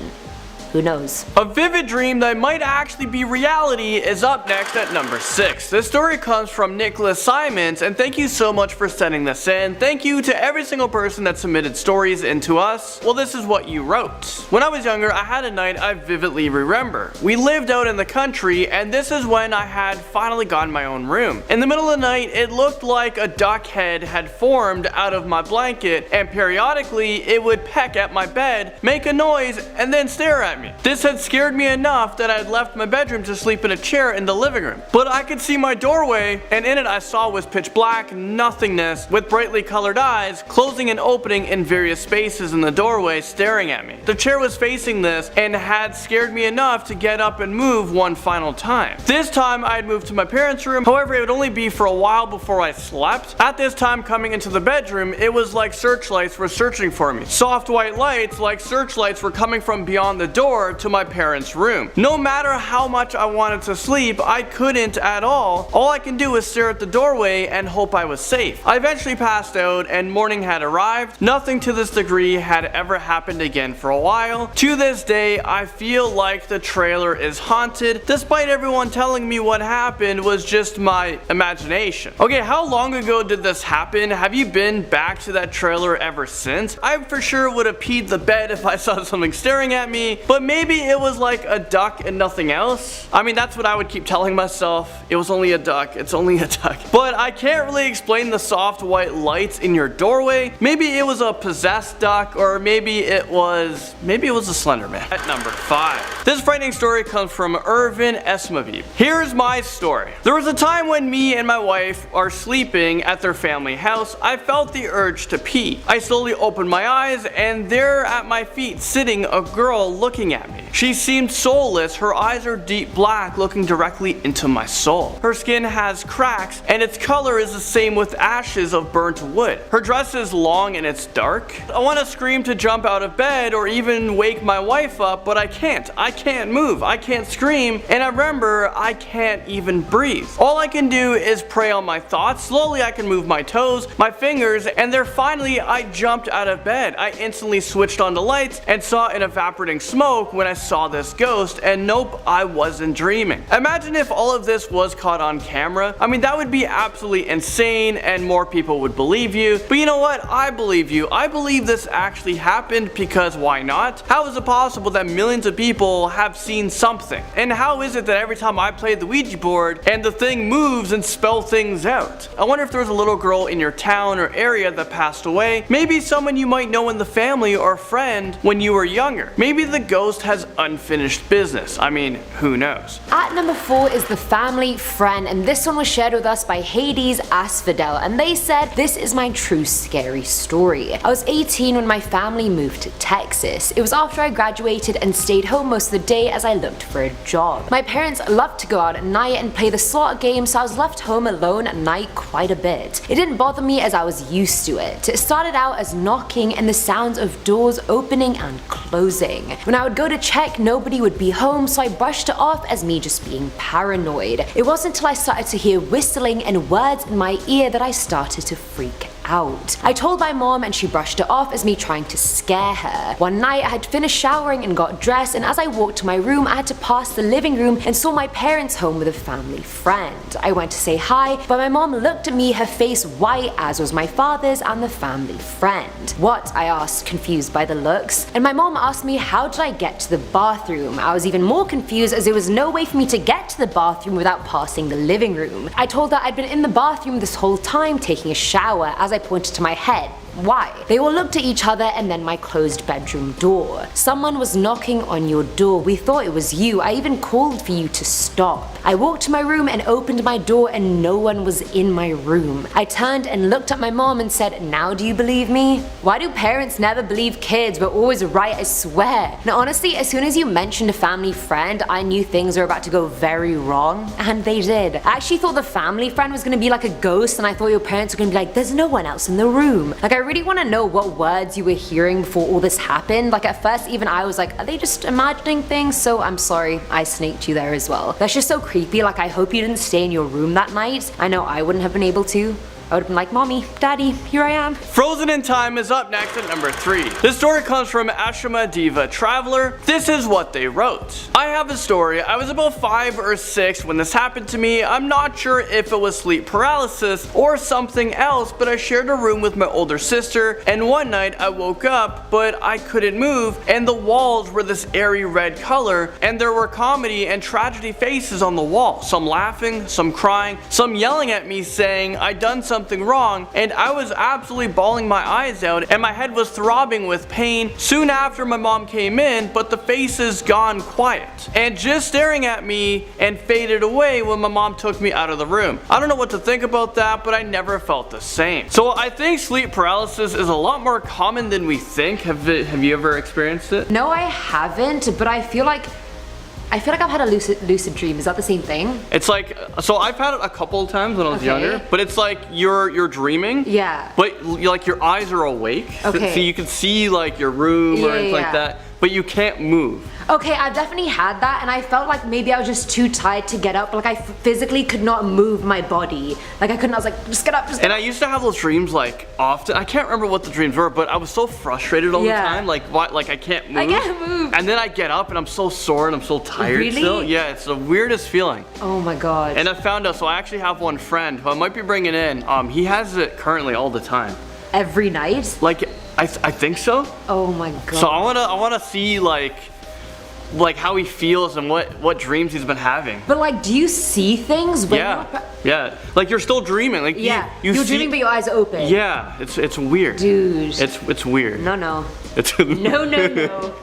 Who knows? A vivid dream that might actually be reality is up next at number 6. This story comes from Nicholas Simons, and thank you so much for sending this in. Thank you to every single person that submitted stories into us. Well, this is what you wrote. When I was younger, I had a night I vividly remember. We lived out in the country, and this is when I had finally gotten my own room. In the middle of the night, it looked like a duck head had formed out of my blanket, and periodically it would peck at my bed, make a noise, and then stare at me. This had scared me enough that I had left my bedroom to sleep in a chair in the living room. But I could see my doorway, and in it I saw was pitch black nothingness with brightly colored eyes closing and opening in various spaces in the doorway staring at me. The chair was facing this and had scared me enough to get up and move one final time. This time I had moved to my parents' room, however it would only be for a while before I slept. At this time coming into the bedroom, it was like searchlights were searching for me. Soft white lights like searchlights were coming from beyond the door to my parents' room. No matter how much I wanted to sleep, I couldn't at all. All I can do was stare at the doorway and hope I was safe. I eventually passed out and morning had arrived. Nothing to this degree had ever happened again for a while. To this day, I feel like the trailer is haunted, despite everyone telling me what happened was just my imagination. Okay, how long ago did this happen? Have you been back to that trailer ever since? I for sure would have peed the bed if I saw something staring at me, but maybe it was like a duck and nothing else. I mean, that's what I would keep telling myself. It was only a duck. It's only a duck. But I can't really explain the soft white lights in your doorway. Maybe it was a possessed duck, or maybe it was a Slender Man. At number 5. This frightening story comes from Irvin Esmavib. Here's my story. There was a time when me and my wife are sleeping at their family house. I felt the urge to pee. I slowly opened my eyes, and there at my feet sitting a girl looking at me. She seemed soulless. Her eyes are deep black, looking directly into my soul. Her skin has cracks, and its color is the same with ashes of burnt wood. Her dress is long and it's dark. I want to scream to jump out of bed or even wake my wife up, but I can't. I can't move. I can't scream, and I remember I can't even breathe. All I can do is prey on my thoughts. Slowly I can move my toes, my fingers, and there finally I jumped out of bed. I instantly switched on the lights and saw an evaporating smoke when I saw this ghost, and nope, I wasn't dreaming. Imagine if all of this was caught on camera. I mean, that would be absolutely insane and more people would believe you. But you know what? I believe you. I believe this actually happened because why not? How is it possible that millions of people have seen something? And how is it that every time I play the Ouija board and the thing moves and spells things out? I wonder if there was a little girl in your town or area that passed away. Maybe someone you might know in the family or friend when you were younger. Maybe the ghost has unfinished business. I mean, who knows? At number 4 is the family friend, and this one was shared with us by Hades Asphodel, and they said, "This is my true scary story. I was 18 when my family moved to Texas. It was after I graduated and stayed home most of the day as I looked for a job. My parents loved to go out at night and play the slot game, so I was left home alone at night quite a bit. It didn't bother me as I was used to it. It started out as knocking and the sounds of doors opening and closing. When I would go to check, nobody would be home, so I brushed it off as me just being paranoid. It wasn't until I started to hear whistling and words in my ear that I started to freak out. I told my mom and she brushed it off as me trying to scare her. One night I had finished showering and got dressed, and as I walked to my room I had to pass the living room and saw my parents home with a family friend. I went to say hi, but my mom looked at me, her face white as was my father's and the family friend. What? I asked, confused by the looks, and my mom asked me how did I get to the bathroom. I was even more confused as there was no way for me to get to the bathroom without passing the living room. I told her I'd been in the bathroom this whole time taking a shower as I pointed to my head. Why? They all looked at each other and then my closed bedroom door. Someone was knocking on your door. We thought it was you. I even called for you to stop. I walked to my room and opened my door and no one was in my room. I turned and looked at my mom and said, now do you believe me? Why do parents never believe kids? We're always right, I swear. Now honestly, as soon as you mentioned a family friend, I knew things were about to go very wrong, and they did. I actually thought the family friend was gonna be like a ghost, and I thought your parents were gonna be like, there's no one else in the room. Like, I really want to know what words you were hearing before all this happened. Like, at first even I was like, are they just imagining things? So I'm sorry I snaked you there as well. That's just so creepy. Like, I hope you didn't stay in your room that night. I know I wouldn't have been able to. I would have been like, mommy, daddy, here I am. Frozen in Time is up next at number 3. This story comes from Ashima Diva Traveler. This is what they wrote. I have a story. I was about 5 or 6 when this happened to me. I'm not sure if it was sleep paralysis or something else, but I shared a room with my older sister, and one night I woke up, but I couldn't move, and the walls were this airy red color, and there were comedy and tragedy faces on the wall. Some laughing, some crying, some yelling at me saying I'd done something wrong, and I was absolutely bawling my eyes out and my head was throbbing with pain. Soon after my mom came in, but the faces gone quiet and just staring at me and faded away when my mom took me out of the room. I don't know what to think about that, but I never felt the same. So I think sleep paralysis is a lot more common than we think. Have you ever experienced it? No, I haven't, but I feel like I've had a lucid dream. Is that the same thing? It's like, so I've had it a couple of times when I was younger, but it's like you're dreaming. Yeah. But like your eyes are awake. Okay. So you can see like your room or anything like that, but you can't move. Okay, I've definitely had that, and I felt like maybe I was just too tired to get up. Like, I physically could not move my body. Like, I was like, just get up, just get And up. I used to have those dreams like often. I can't remember what the dreams were, but I was so frustrated all the time. Like, what? Like, I can't move. I can't move. And then I get up and I'm so sore and I'm so tired still. Yeah, it's the weirdest feeling. Oh my god. And I found out, so I actually have one friend who I might be bringing in. He has it currently all the time. Every night? Like, I think so. Oh my god. So I wanna see like how he feels and what dreams he's been having. But like, do you see things when yeah, like you're still dreaming. Like you're dreaming but your eyes are open. Yeah, it's weird. Dude. It's weird. No. It's No.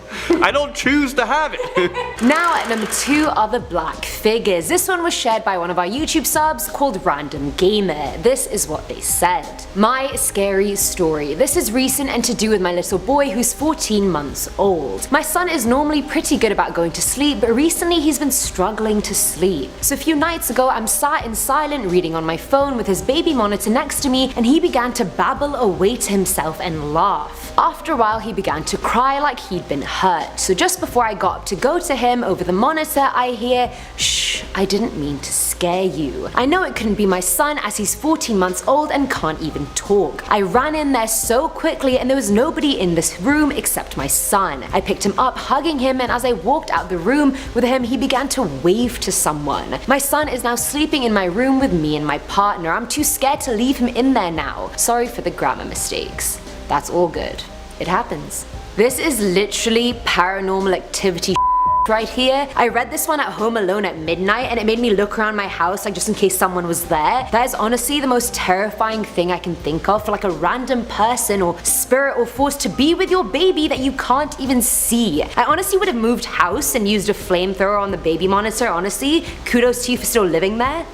I don't choose to have it. Now at number 2 are the black figures. This one was shared by one of our YouTube subs called Random Gamer. This is what they said. My scary story. This is recent and to do with my little boy who's 14 months old. My son is normally pretty good about going to sleep, but recently he's been struggling to sleep. So a few nights ago I'm sat in silent reading on my phone with his baby monitor next to me, and he began to babble away to himself and laugh. After a while he began to cry like he'd been hurt. So just before I got up to go to him over the monitor, I hear, "Shh, I didn't mean to scare you." I know it couldn't be my son as he's 14 months old and can't even talk. I ran in there so quickly and there was nobody in this room except my son. I picked him up, hugging him, and as I walked out the room with him, he began to wave to someone. My son is now sleeping in my room with me and my partner. I'm too scared to leave him in there now. Sorry for the grammar mistakes. That's all good. It happens. This is literally paranormal activity right here. I read this one at home alone at midnight and it made me look around my house like just in case someone was there. That is honestly the most terrifying thing I can think of for like a random person or spirit or force to be with your baby that you can't even see. I honestly would have moved house and used a flamethrower on the baby monitor, honestly. Kudos to you for still living there.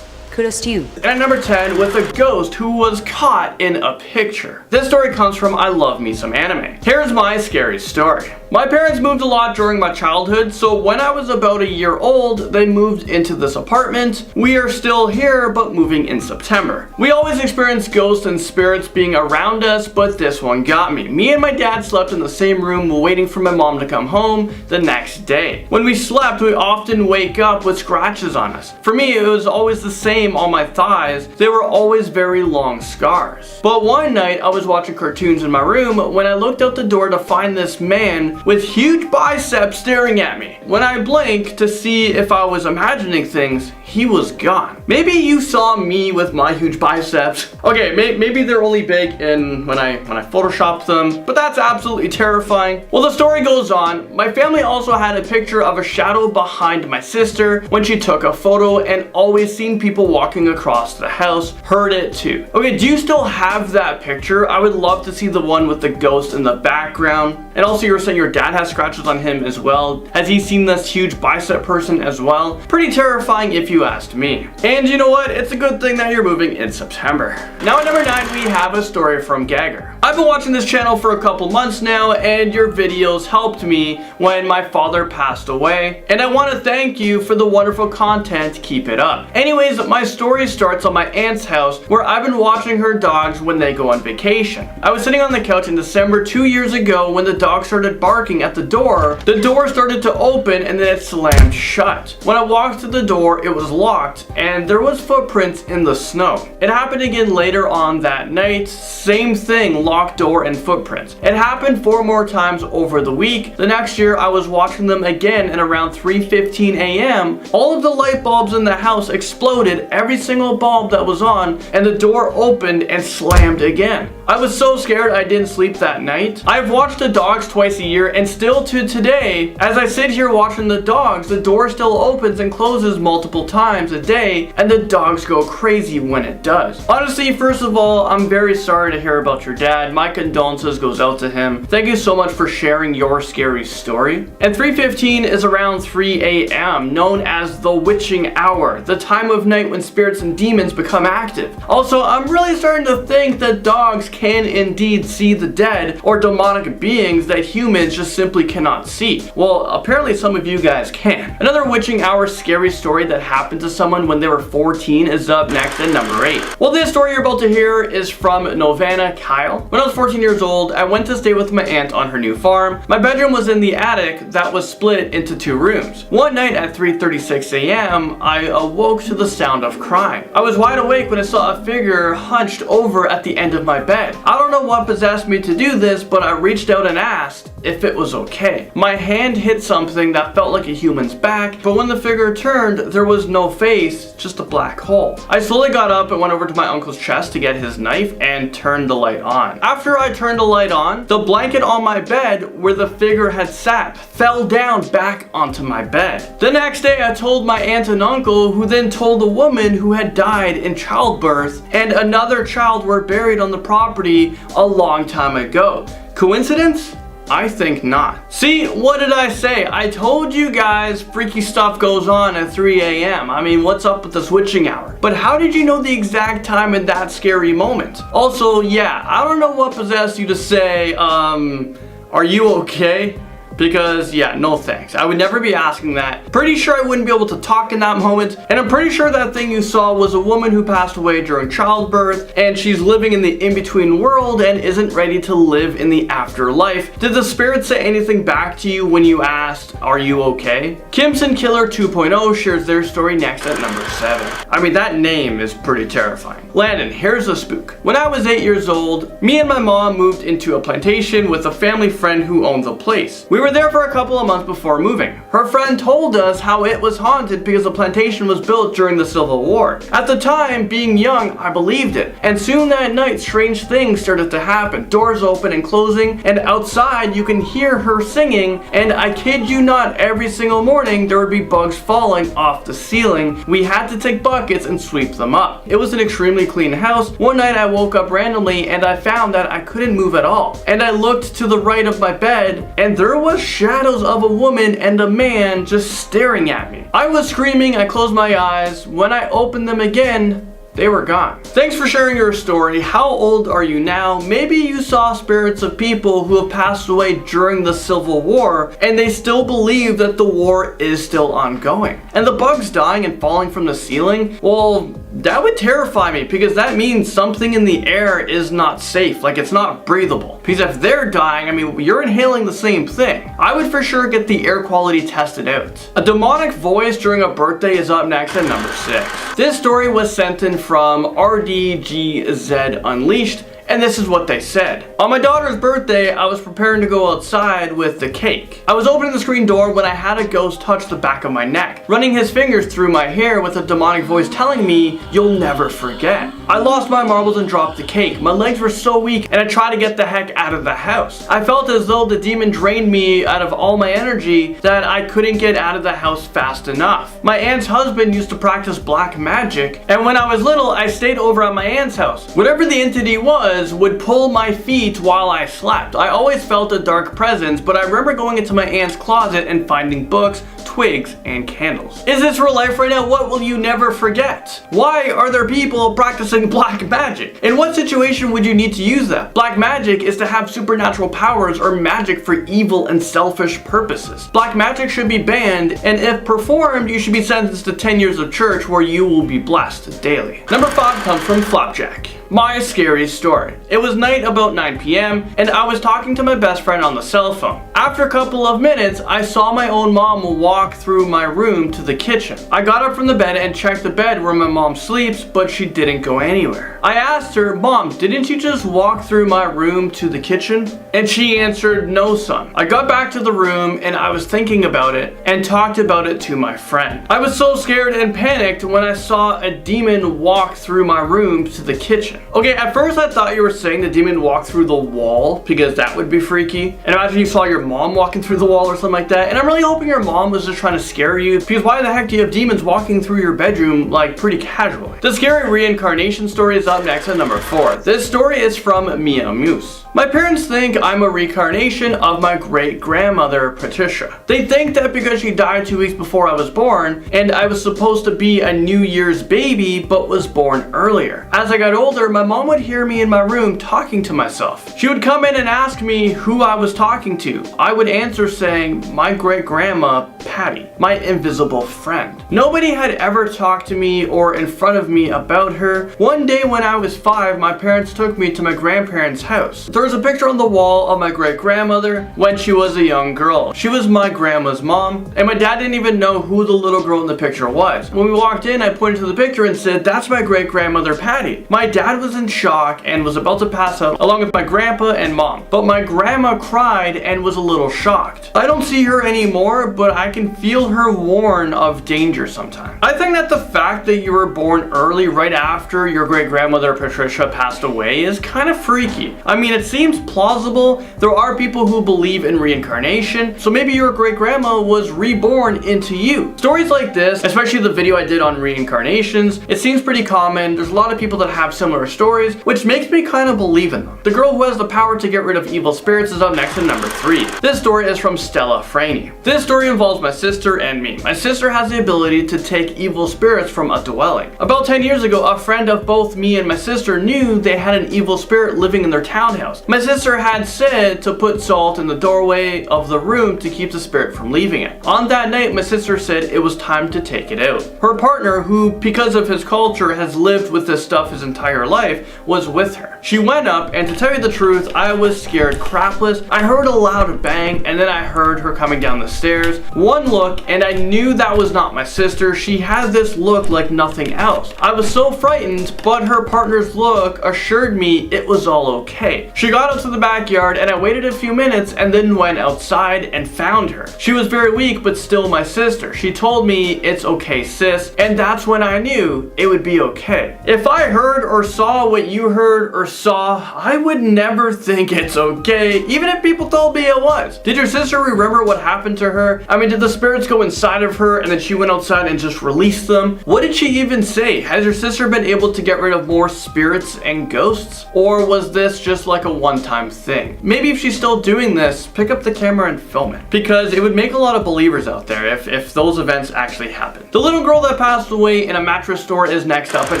Kudos to you. At number 10, with a ghost who was caught in a picture. This story comes from I Love Me Some Anime. Here's my scary story. My parents moved a lot during my childhood, so when I was about a year old, they moved into this apartment. We are still here, but moving in September. We always experience ghosts and spirits being around us, but this one got me. Me and my dad slept in the same room waiting for my mom to come home the next day. When we slept, we often wake up with scratches on us. For me, it was always the same on my thighs. They were always very long scars. But one night, I was watching cartoons in my room when I looked out the door to find this man with huge biceps staring at me. When I blinked to see if I was imagining things, he was gone. Maybe you saw me with my huge biceps. Okay, maybe they're only big in when I photoshopped them, but that's absolutely terrifying. Well, the story goes on. My family also had a picture of a shadow behind my sister when she took a photo, and always seen people walking across the house. Heard it too. Okay, do you still have that picture? I would love to see the one with the ghost in the background. And also, you were saying your dad has scratches on him as well. Has he seen this huge bicep person as well? Pretty terrifying if you asked me. And you know what? It's a good thing that you're moving in September. Now at number 9, we have a story from Gagger. I've been watching this channel for a couple months now, and your videos helped me when my father passed away. And I want to thank you for the wonderful content. Keep it up. Anyways, my story starts on my aunt's house, where I've been watching her dogs when they go on vacation. I was sitting on the couch in December 2 years ago when the dog started barking at the door. The door started to open and then it slammed shut. When I walked to the door, it was locked and there was footprints in the snow. It happened again later on that night. Same thing, locked door and footprints. It happened 4 more times over the week. The next year I was watching them again, and around 3:15 a.m. all of the light bulbs in the house exploded, every single bulb that was on, and the door opened and slammed again. I was so scared I didn't sleep that night. I've watched the dogs twice a year, and still to today, as I sit here watching the dogs, the door still opens and closes multiple times a day, and the dogs go crazy when it does. Honestly, first of all, I'm very sorry to hear about your dad. My condolences goes out to him. Thank you so much for sharing your scary story. And 3:15 is around 3 a.m., known as the witching hour, the time of night when spirits and demons become active. Also, I'm really starting to think that dogs can indeed see the dead or demonic beings that humans just simply cannot see. Well, apparently some of you guys can. Another witching hour scary story that happened to someone when they were 14 is up next at number 8. Well, this story you're about to hear is from Novana Kyle. When I was 14 years old, I went to stay with my aunt on her new farm. My bedroom was in the attic that was split into 2 rooms. One night at 3:36 a.m., I awoke to the sound of crying. I was wide awake when I saw a figure hunched over at the end of my bed. I don't know what possessed me to do this, but I reached out and asked if it was okay. My hand hit something that felt like a human's back, but when the figure turned, there was no face, just a black hole. I slowly got up and went over to my uncle's chest to get his knife and turned the light on. After I turned the light on, the blanket on my bed where the figure had sat fell down back onto my bed. The next day, I told my aunt and uncle, who then told a woman who had died in childbirth and another child were buried on the property a long time ago. Coincidence? I think not. See, what did I say? I told you guys freaky stuff goes on at 3 a.m. I mean, what's up with this witching hour? But how did you know the exact time in that scary moment? Also, yeah, I don't know what possessed you to say, are you okay? Because, yeah, no thanks. I would never be asking that. Pretty sure I wouldn't be able to talk in that moment. And I'm pretty sure that thing you saw was a woman who passed away during childbirth, and she's living in the in-between world and isn't ready to live in the afterlife. Did the spirit say anything back to you when you asked, are you okay? Kimson Killer 2.0 shares their story next at number 7. I mean, that name is pretty terrifying. Landon, here's a spook. When I was 8 years old, me and my mom moved into a plantation with a family friend who owned the place. We were there for a couple of months before moving. Her friend told us how it was haunted because the plantation was built during the Civil War. At the time, being young, I believed it. And soon that night, strange things started to happen. Doors open and closing, and outside you can hear her singing, and I kid you not, every single morning there would be bugs falling off the ceiling. We had to take buckets and sweep them up. It was an extremely clean house. One night I woke up randomly and I found that I couldn't move at all. And I looked to the right of my bed, and there was shadows of a woman and a man just staring at me. I was screaming, I closed my eyes. When I opened them again, they were gone. Thanks for sharing your story. How old are you now? Maybe you saw spirits of people who have passed away during the Civil War and they still believe that the war is still ongoing. And the bugs dying and falling from the ceiling, well, that would terrify me because that means something in the air is not safe, like it's not breathable. Because if they're dying, I mean, you're inhaling the same thing. I would for sure get the air quality tested out. A demonic voice during a birthday is up next at number 6. This story was sent in from RDGZ Unleashed, and this is what they said. On my daughter's birthday, I was preparing to go outside with the cake. I was opening the screen door when I had a ghost touch the back of my neck, running his fingers through my hair with a demonic voice telling me, "You'll never forget." I lost my marbles and dropped the cake. My legs were so weak and I tried to get the heck out of the house. I felt as though the demon drained me out of all my energy that I couldn't get out of the house fast enough. My aunt's husband used to practice black magic, and when I was little, I stayed over at my aunt's house. Whatever the entity was would pull my feet while I slept. I always felt a dark presence, but I remember going into my aunt's closet and finding books, twigs, and candles. Is this real life right now? What will you never forget? Why are there people practicing black magic? In what situation would you need to use that? Black magic is to have supernatural powers or magic for evil and selfish purposes. Black magic should be banned, and if performed, you should be sentenced to 10 years of church where you will be blessed daily. Number 5 comes from Flapjack. My scary story. It was night about 9 p.m. and I was talking to my best friend on the cell phone. After a couple of minutes, I saw my own mom walk through my room to the kitchen. I got up from the bed and checked the bed where my mom sleeps, but she didn't go anywhere. I asked her, "Mom, didn't you just walk through my room to the kitchen?" And she answered, "No, son." I got back to the room and I was thinking about it and talked about it to my friend. I was so scared and panicked when I saw a demon walk through my room to the kitchen. Okay, at first I thought you were saying the demon walked through the wall because that would be freaky. And imagine you saw your mom walking through the wall or something like that. And I'm really hoping your mom was just trying to scare you, because why the heck do you have demons walking through your bedroom like pretty casually? The scary reincarnation story is up next at number 4. This story is from Mia Moose. My parents think I'm a reincarnation of my great-grandmother, Patricia. They think that because she died 2 weeks before I was born, and I was supposed to be a New Year's baby, but was born earlier. As I got older, my mom would hear me in my room talking to myself. She would come in and ask me who I was talking to. I would answer saying, "My great-grandma, Patty, my invisible friend." Nobody had ever talked to me or in front of me about her. One day when I was 5, my parents took me to my grandparents' house. There was a picture on the wall of my great-grandmother when she was a young girl. She was my grandma's mom, and my dad didn't even know who the little girl in the picture was. When we walked in, I pointed to the picture and said, "That's my great-grandmother, Patty." My dad was in shock and was about to pass out along with my grandpa and mom, but my grandma cried and was a little shocked. I don't see her anymore, but I can feel her warn of danger sometimes. I think that the fact that you were born early right after your great-grandmother Patricia passed away is kind of freaky. I mean, it seems plausible. There are people who believe in reincarnation, so maybe your great-grandma was reborn into you. Stories like this, especially the video I did on reincarnations, it seems pretty common. There's a lot of people that have similar stories, which makes me kind of believe in them. The girl who has the power to get rid of evil spirits is up next at number 3. This story is from Stella Franey. This story involves my sister and me. My sister has the ability to take evil spirits from a dwelling. About 10 years ago, a friend of both me and my sister knew they had an evil spirit living in their townhouse. My sister had said to put salt in the doorway of the room to keep the spirit from leaving it. On that night, my sister said it was time to take it out. Her partner, who because of his culture has lived with this stuff his entire life, was with her. She went up, and to tell you the truth, I was scared crapless. I heard a loud bang, and then I heard her coming down the stairs. One look, and I knew that was not my sister. She had this look like nothing else. I was so frightened, but her partner's look assured me it was all okay. She got up to the backyard, and I waited a few minutes and then went outside and found her. She was very weak, but still my sister. She told me, "It's okay, sis," and that's when I knew it would be okay. If I heard or saw what you heard or saw, I would never think it's okay, even if people told me it was. Did your sister remember what happened to her? I mean, did the spirits go inside of her and then she went outside and just released them? What did she even say? Has your sister been able to get rid of more spirits and ghosts? Or was this just like a one-time thing? Maybe if she's still doing this, pick up the camera and film it. Because it would make a lot of believers out there if those events actually happened. The little girl that passed away in a mattress store is next up at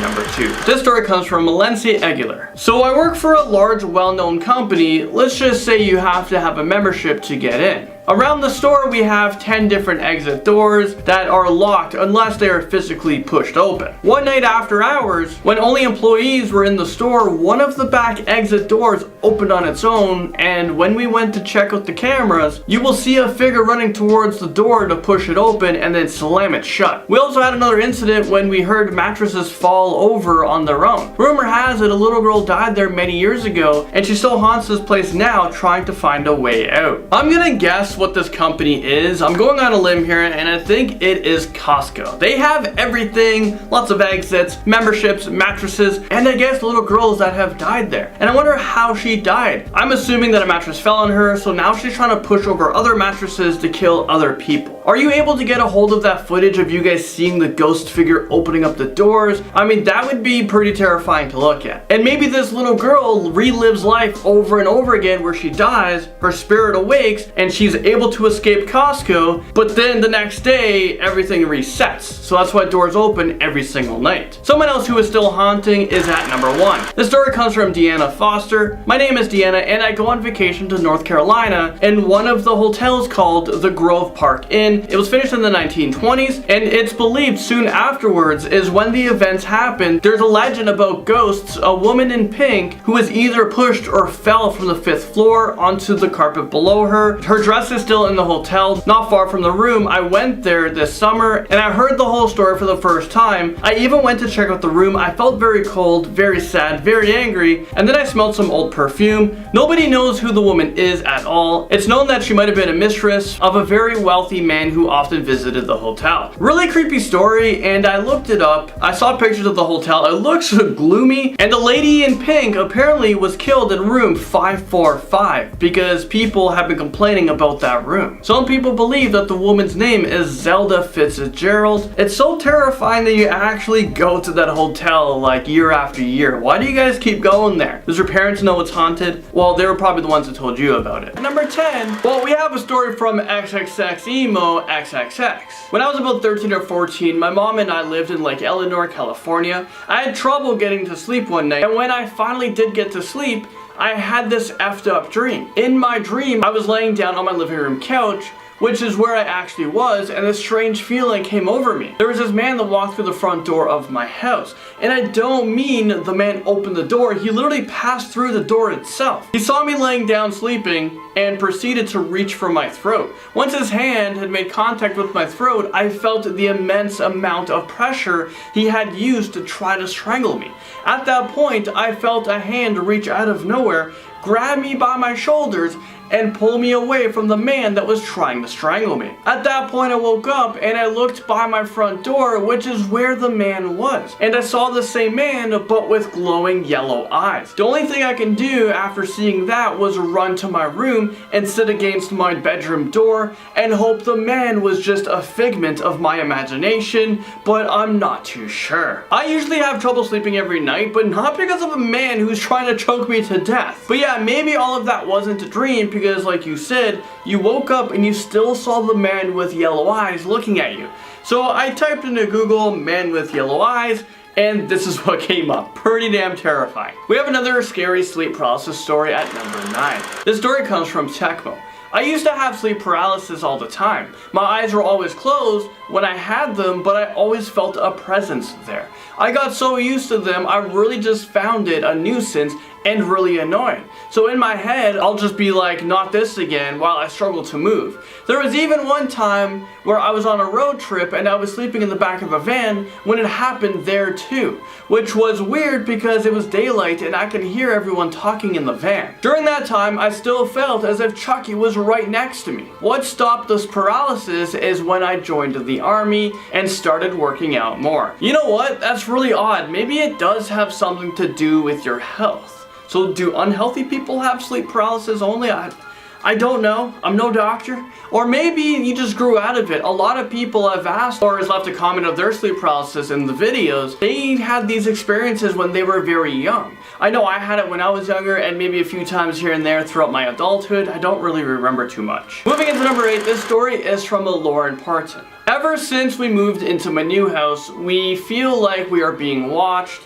number 2. This story comes from Valencia Aguilar. So I work for a large, well-known company. Let's just say you have to have a membership to get in. Around the store, we have 10 different exit doors that are locked unless they are physically pushed open. One night after hours, when only employees were in the store, one of the back exit doors opened on its own, and when we went to check out the cameras, you will see a figure running towards the door to push it open and then slam it shut. We also had another incident when we heard mattresses fall over on their own. Rumor has it a little girl died there many years ago, and she still haunts this place now, trying to find a way out. I'm gonna guess what this company is. I'm going on a limb here, and I think it is Costco. They have everything, lots of exits, memberships, mattresses, and I guess little girls that have died there. And I wonder how she died. I'm assuming that a mattress fell on her, so now she's trying to push over other mattresses to kill other people. Are you able to get a hold of that footage of you guys seeing the ghost figure opening up the doors? I mean, that would be pretty terrifying to look at. And maybe this little girl relives life over and over again where she dies, her spirit awakes, and she's able to escape Costco, but then the next day, everything resets. So that's why doors open every single night. Someone else who is still haunting is at number 1. This story comes from Deanna Foster. My name is Deanna, and I go on vacation to North Carolina in one of the hotels called the Grove Park Inn. It was finished in the 1920s, and it's believed soon afterwards is when the events happened. There's a legend about ghosts, a woman in pink who was either pushed or fell from the 5th floor onto the carpet below her. Her dress is still in the hotel, not far from the room. I went there this summer, and I heard the whole story for the first time. I even went to check out the room. I felt very cold, very sad, very angry, and then I smelled some old perfume. Nobody knows who the woman is at all. It's known that she might have been a mistress of a very wealthy man who often visited the hotel. Really creepy story, and I looked it up. I saw pictures of the hotel. It looks gloomy, and the lady in pink apparently was killed in room 545 because people have been complaining about that room. Some people believe that the woman's name is Zelda Fitzgerald. It's so terrifying that you actually go to that hotel like year after year. Why do you guys keep going there? Does your parents know it's haunted? Well, they were probably the ones that told you about it. Number 10, well, we have a story from XXX Emo XXX. When I was about 13 or 14, my mom and I lived in Lake Eleanor, California. I had trouble getting to sleep one night, and when I finally did get to sleep, I had this effed up dream. In my dream, I was laying down on my living room couch, which is where I actually was, and this strange feeling came over me. There was this man that walked through the front door of my house, and I don't mean the man opened the door. He literally passed through the door itself. He saw me laying down sleeping and proceeded to reach for my throat. Once his hand had made contact with my throat, I felt the immense amount of pressure he had used to try to strangle me. At that point, I felt a hand reach out of nowhere, grab me by my shoulders, and pull me away from the man that was trying to strangle me. At that point, I woke up and I looked by my front door, which is where the man was. And I saw the same man, but with glowing yellow eyes. The only thing I can do after seeing that was run to my room and sit against my bedroom door and hope the man was just a figment of my imagination, but I'm not too sure. I usually have trouble sleeping every night, but not because of a man who's trying to choke me to death. But yeah, maybe all of that wasn't a dream, because like you said, you woke up and you still saw the man with yellow eyes looking at you. So I typed into Google man with yellow eyes, and this is what came up. Pretty damn terrifying. We have another scary sleep paralysis story at number 9. This story comes from Tecmo. I used to have sleep paralysis all the time. My eyes were always closed when I had them, but I always felt a presence there. I got so used to them, I really just found it a nuisance and really annoying. So in my head, I'll just be like, not this again, while I struggle to move. There was even one time where I was on a road trip and I was sleeping in the back of a van when it happened there too, which was weird because it was daylight and I could hear everyone talking in the van. During that time, I still felt as if Chucky was right next to me. What stopped this paralysis is when I joined the the army and started working out more. You know what? That's really odd. Maybe it does have something to do with your health. So do unhealthy people have sleep paralysis only? I don't know. I'm no doctor. Or maybe you just grew out of it. A lot of people I've asked or has left a comment of their sleep paralysis in the videos. They had these experiences when they were very young. I know I had it when I was younger and maybe a few times here and there throughout my adulthood. I don't really remember too much. Moving into number 8, this story is from Lauren Parton. Ever since we moved into my new house, we feel like we are being watched.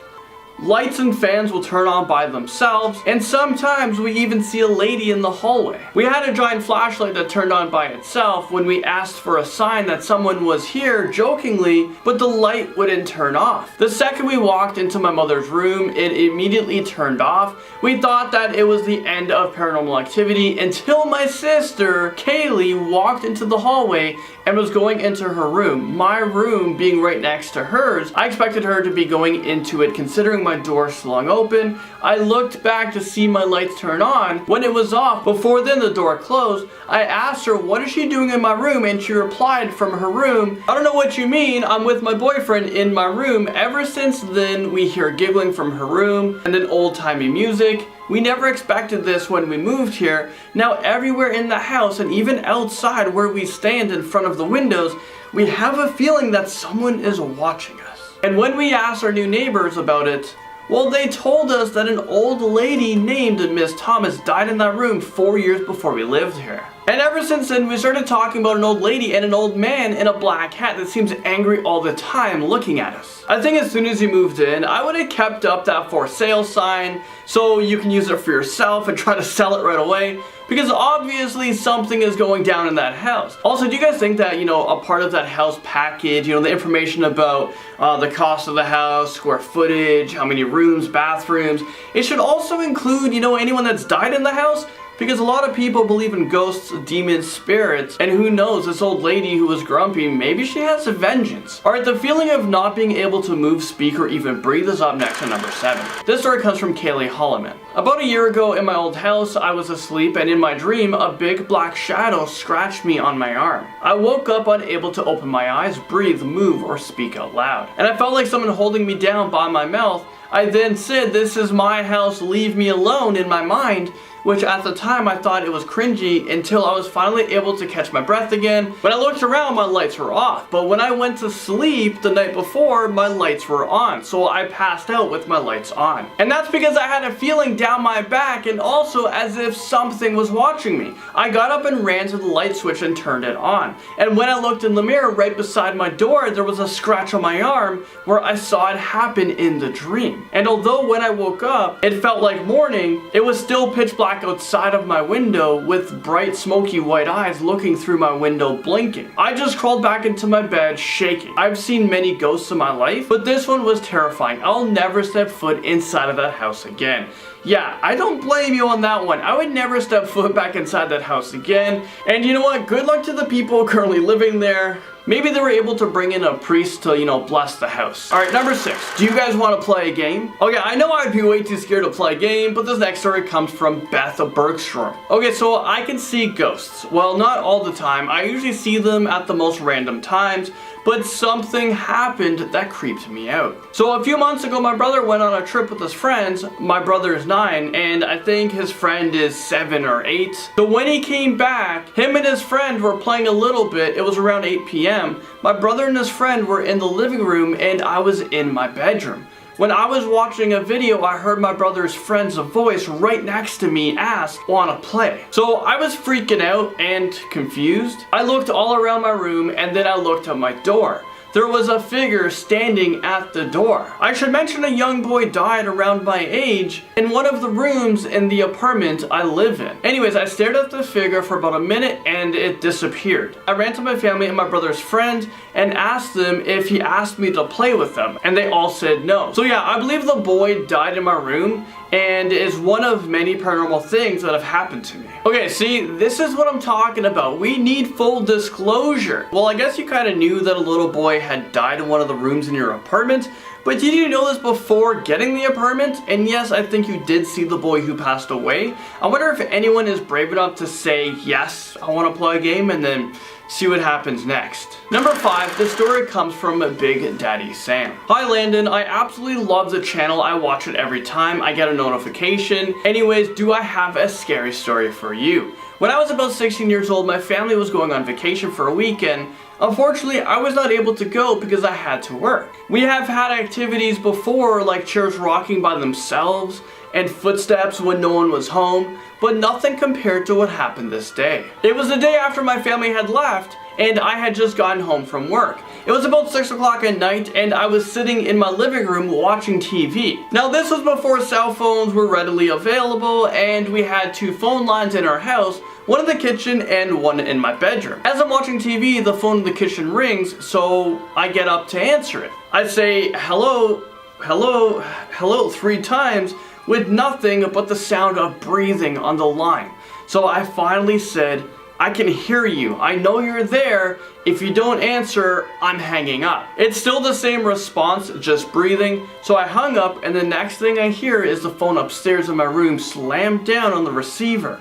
Lights and fans will turn on by themselves, and sometimes we even see a lady in the hallway. We had a giant flashlight that turned on by itself when we asked for a sign that someone was here jokingly, but the light wouldn't turn off. The second we walked into my mother's room, it immediately turned off. We thought that it was the end of paranormal activity until my sister, Kaylee, walked into the hallway and was going into her room. My room being right next to hers, I expected her to be going into it considering my door slung open. I looked back to see my lights turn on when it was off. Before then the door closed. I asked her, what is she doing in my room? And she replied from her room, I don't know what you mean, I'm with my boyfriend in my room. Ever since then we hear giggling from her room and then old-timey music. We never expected this when we moved here. Now everywhere in the house and even outside where we stand in front of the windows, we have a feeling that someone is watching us. And when we asked our new neighbors about it, well, they told us that an old lady named Miss Thomas died in that room 4 years before we lived here. And ever since then, we started talking about an old lady and an old man in a black hat that seems angry all the time looking at us. I think as soon as you moved in, I would have kept up that for sale sign so you can use it for yourself and try to sell it right away, because obviously something is going down in that house. Also, do you guys think that, a part of that house package, the information about the cost of the house, square footage, how many rooms, bathrooms, it should also include, anyone that's died in the house? Because a lot of people believe in ghosts, demons, spirits, and who knows, this old lady who was grumpy, maybe she has a vengeance. Alright, the feeling of not being able to move, speak, or even breathe is up next to number 7. This story comes from Kaylee Holloman. About a year ago in my old house, I was asleep and in my dream, a big black shadow scratched me on my arm. I woke up unable to open my eyes, breathe, move, or speak out loud. And I felt like someone holding me down by my mouth. I then said, "This is my house, leave me alone," in my mind, which at the time I thought it was cringy until I was finally able to catch my breath again. When I looked around, my lights were off, but when I went to sleep the night before, my lights were on, so I passed out with my lights on. And that's because I had a feeling down my back and also as if something was watching me. I got up and ran to the light switch and turned it on. And when I looked in the mirror right beside my door, there was a scratch on my arm where I saw it happen in the dream. And although when I woke up, it felt like morning, it was still pitch black outside of my window with bright smoky white eyes looking through my window blinking. I just crawled back into my bed shaking. I've seen many ghosts in my life, but this one was terrifying. I'll never step foot inside of that house again. Yeah, I don't blame you on that one. I would never step foot back inside that house again. And you know what? Good luck to the people currently living there. Maybe they were able to bring in a priest to, bless the house. Alright, number 6. Do you guys want to play a game? Okay, I know I'd be way too scared to play a game, but this next story comes from Beth of Bergstrom. Okay, so I can see ghosts. Well, not all the time. I usually see them at the most random times, but something happened that creeped me out. So a few months ago, my brother went on a trip with his friends. My brother is 9, and I think his friend is 7 or 8. So when he came back, him and his friend were playing a little bit. It was around 8 p.m. My brother and his friend were in the living room, and I was in my bedroom. When I was watching a video, I heard my brother's friend's voice right next to me ask, "Wanna play?" So I was freaking out and confused. I looked all around my room and then I looked at my door. There was a figure standing at the door. I should mention a young boy died around my age in one of the rooms in the apartment I live in. Anyways, I stared at the figure for about a minute and it disappeared. I ran to my family and my brother's friend and asked them if he asked me to play with them, and they all said no. So yeah, I believe the boy died in my room and is one of many paranormal things that have happened to me. Okay, see, this is what I'm talking about. We need full disclosure. Well, I guess you kind of knew that a little boy had died in one of the rooms in your apartment, but did you know this before getting the apartment? And yes, I think you did see the boy who passed away. I wonder if anyone is brave enough to say, yes, I want to play a game, and then see what happens next. Number 5, this story comes from Bigdaddy Sam. Hi Landon, I absolutely love the channel. I watch it every time I get a notification. Anyways, do I have a scary story for you? When I was about 16 years old, my family was going on vacation for a weekend. Unfortunately, I was not able to go because I had to work. We have had activities before like chairs rocking by themselves and footsteps when no one was home, but nothing compared to what happened this day. It was the day after my family had left and I had just gotten home from work. It was about 6 o'clock at night and I was sitting in my living room watching TV. Now this was before cell phones were readily available and we had 2 phone lines in our house, one in the kitchen and one in my bedroom. As I'm watching TV, the phone in the kitchen rings, so I get up to answer it. I say hello, hello, hello 3 times with nothing but the sound of breathing on the line. So I finally said, I can hear you. I know you're there. If you don't answer, I'm hanging up. It's still the same response, just breathing. So I hung up and the next thing I hear is the phone upstairs in my room slammed down on the receiver.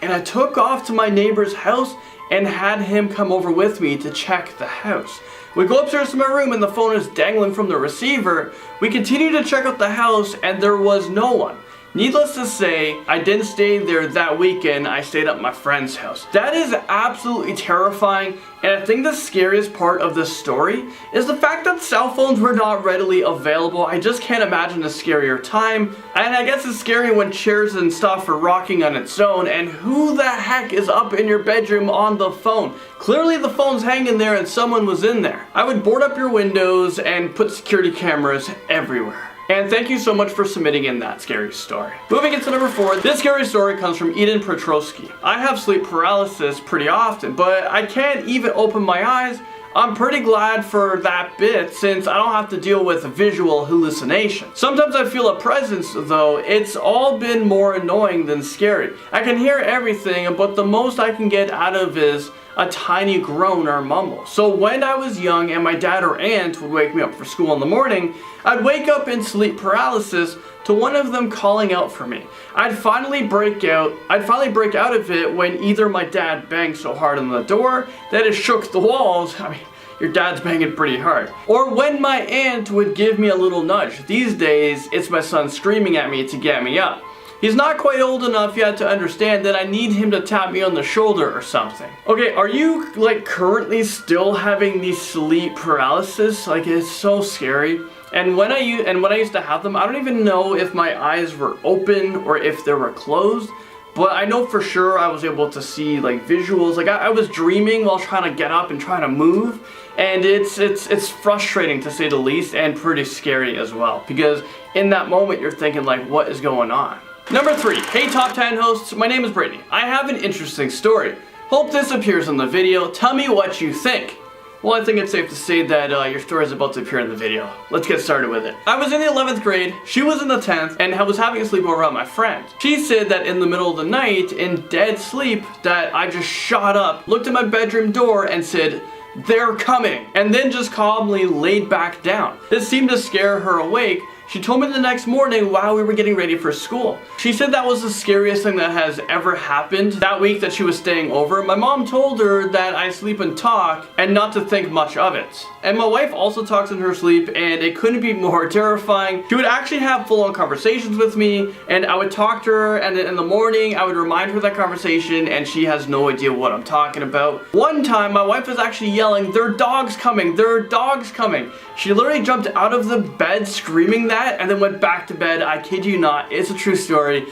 And I took off to my neighbor's house and had him come over with me to check the house. We go upstairs to my room and the phone is dangling from the receiver. We continue to check out the house and there was no one. Needless to say, I didn't stay there that weekend, I stayed at my friend's house. That is absolutely terrifying, and I think the scariest part of this story is the fact that cell phones were not readily available. I just can't imagine a scarier time, and I guess it's scary when chairs and stuff are rocking on its own, and who the heck is up in your bedroom on the phone? Clearly the phone's hanging there and someone was in there. I would board up your windows and put security cameras everywhere. And thank you so much for submitting in that scary story. Moving into number 4, this scary story comes from Eden Petrosky. I have sleep paralysis pretty often, but I can't even open my eyes. I'm pretty glad for that bit since I don't have to deal with visual hallucination. Sometimes I feel a presence though. It's all been more annoying than scary. I can hear everything, but the most I can get out of is a tiny groan or mumble. So when I was young and my dad or aunt would wake me up for school in the morning, I'd wake up in sleep paralysis to one of them calling out for me. I'd finally break out of it when either my dad banged so hard on the door that it shook the walls. I mean, your dad's banging pretty hard. Or when my aunt would give me a little nudge. These days, it's my son screaming at me to get me up. He's not quite old enough yet to understand that I need him to tap me on the shoulder or something. Okay, are you like currently still having these sleep paralysis? Like it's so scary. And when I used to have them, I don't even know if my eyes were open or if they were closed. But I know for sure I was able to see like visuals. Like I was dreaming while trying to get up and trying to move. And it's frustrating to say the least and pretty scary as well. Because in that moment you're thinking like, what is going on? Number 3, hey Top 10 hosts, my name is Brittany. I have an interesting story. Hope this appears in the video. Tell me what you think. Well, I think it's safe to say that your story is about to appear in the video. Let's get started with it. I was in the 11th grade, she was in the 10th, and I was having a sleepover at my friend. She said that in the middle of the night, in dead sleep, that I just shot up, looked at my bedroom door, and said, "They're coming," and then just calmly laid back down. This seemed to scare her awake. She told me the next morning while we were getting ready for school. She said that was the scariest thing that has ever happened. That week that she was staying over, my mom told her that I sleep and talk and not to think much of it. And my wife also talks in her sleep and it couldn't be more terrifying. She would actually have full-on conversations with me and I would talk to her and then in the morning I would remind her of that conversation and she has no idea what I'm talking about. One time my wife was actually yelling, "There are dogs coming, there are dogs coming." She literally jumped out of the bed screaming that and then went back to bed. I kid you not, it's a true story.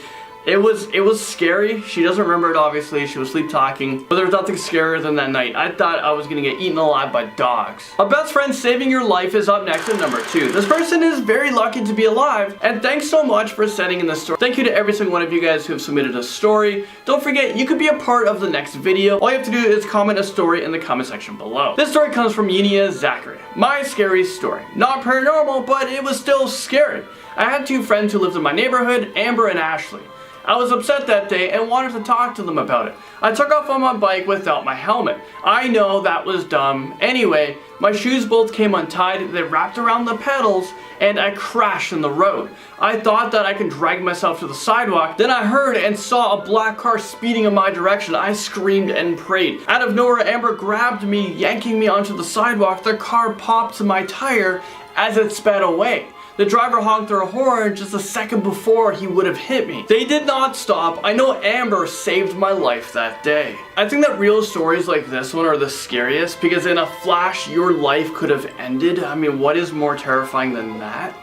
It was scary. She doesn't remember it obviously, she was sleep talking, but there was nothing scarier than that night. I thought I was gonna get eaten alive by dogs. A best friend saving your life is up next at number 2. This person is very lucky to be alive, and thanks so much for sending in the story. Thank you to every single one of you guys who have submitted a story. Don't forget, you could be a part of the next video. All you have to do is comment a story in the comment section below. This story comes from Yinia Zachary. My scary story. Not paranormal, but it was still scary. I had 2 friends who lived in my neighborhood, Amber and Ashley. I was upset that day and wanted to talk to them about it. I took off on my bike without my helmet. I know that was dumb. Anyway, my shoes both came untied, they wrapped around the pedals, and I crashed in the road. I thought that I could drag myself to the sidewalk, then I heard and saw a black car speeding in my direction. I screamed and prayed. Out of nowhere, Amber grabbed me, yanking me onto the sidewalk. The car popped my tire as it sped away. The driver honked their horn just a second before he would have hit me. They did not stop. I know Amber saved my life that day. I think that real stories like this one are the scariest because in a flash your life could have ended. I mean, what is more terrifying than that?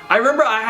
I remember I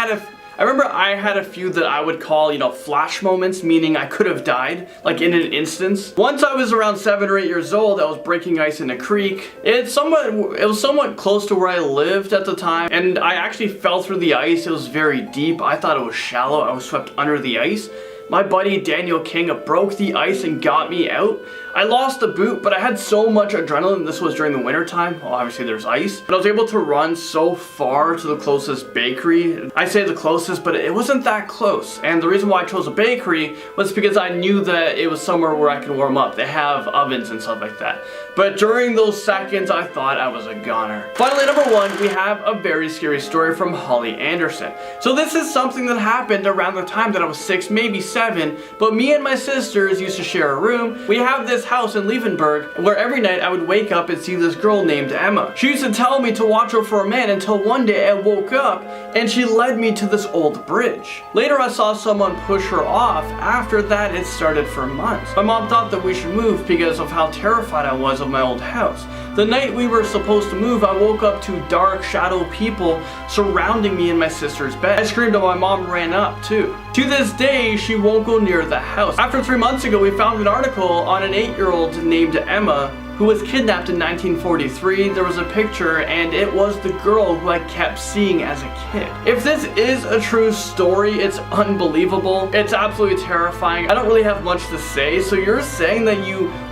had a few that I would call, flash moments, meaning I could have died, like in an instance. Once I was around 7 or 8 years old, I was breaking ice in a creek. It was somewhat close to where I lived at the time, and I actually fell through the ice. It was very deep. I thought it was shallow. I was swept under the ice. My buddy Daniel King broke the ice and got me out. I lost the boot, but I had so much adrenaline. This was during the winter time. Well, obviously there's ice. But I was able to run so far to the closest bakery. I say the closest, but it wasn't that close. And the reason why I chose a bakery was because I knew that it was somewhere where I could warm up. They have ovens and stuff like that. But during those seconds, I thought I was a goner. Finally, number 1, we have a very scary story from Holly Anderson. So this is something that happened around the time that I was 6, maybe 7, but me and my sisters used to share a room. We have this house in Liebenberg where every night I would wake up and see this girl named Emma. She used to tell me to watch out for a man until one day I woke up and she led me to this old bridge. Later I saw someone push her off. After that it started for months. My mom thought that we should move because of how terrified I was of my old house. The night we were supposed to move, I woke up to dark shadow people surrounding me in my sister's bed. I screamed and my mom ran up too. To this day, she won't go near the house. After 3 months ago, we found an article on an 8-year-old named Emma who was kidnapped in 1943. There was a picture and it was the girl who I kept seeing as a kid. If this is a true story, it's unbelievable. It's absolutely terrifying. I don't really have much to say. So you're saying that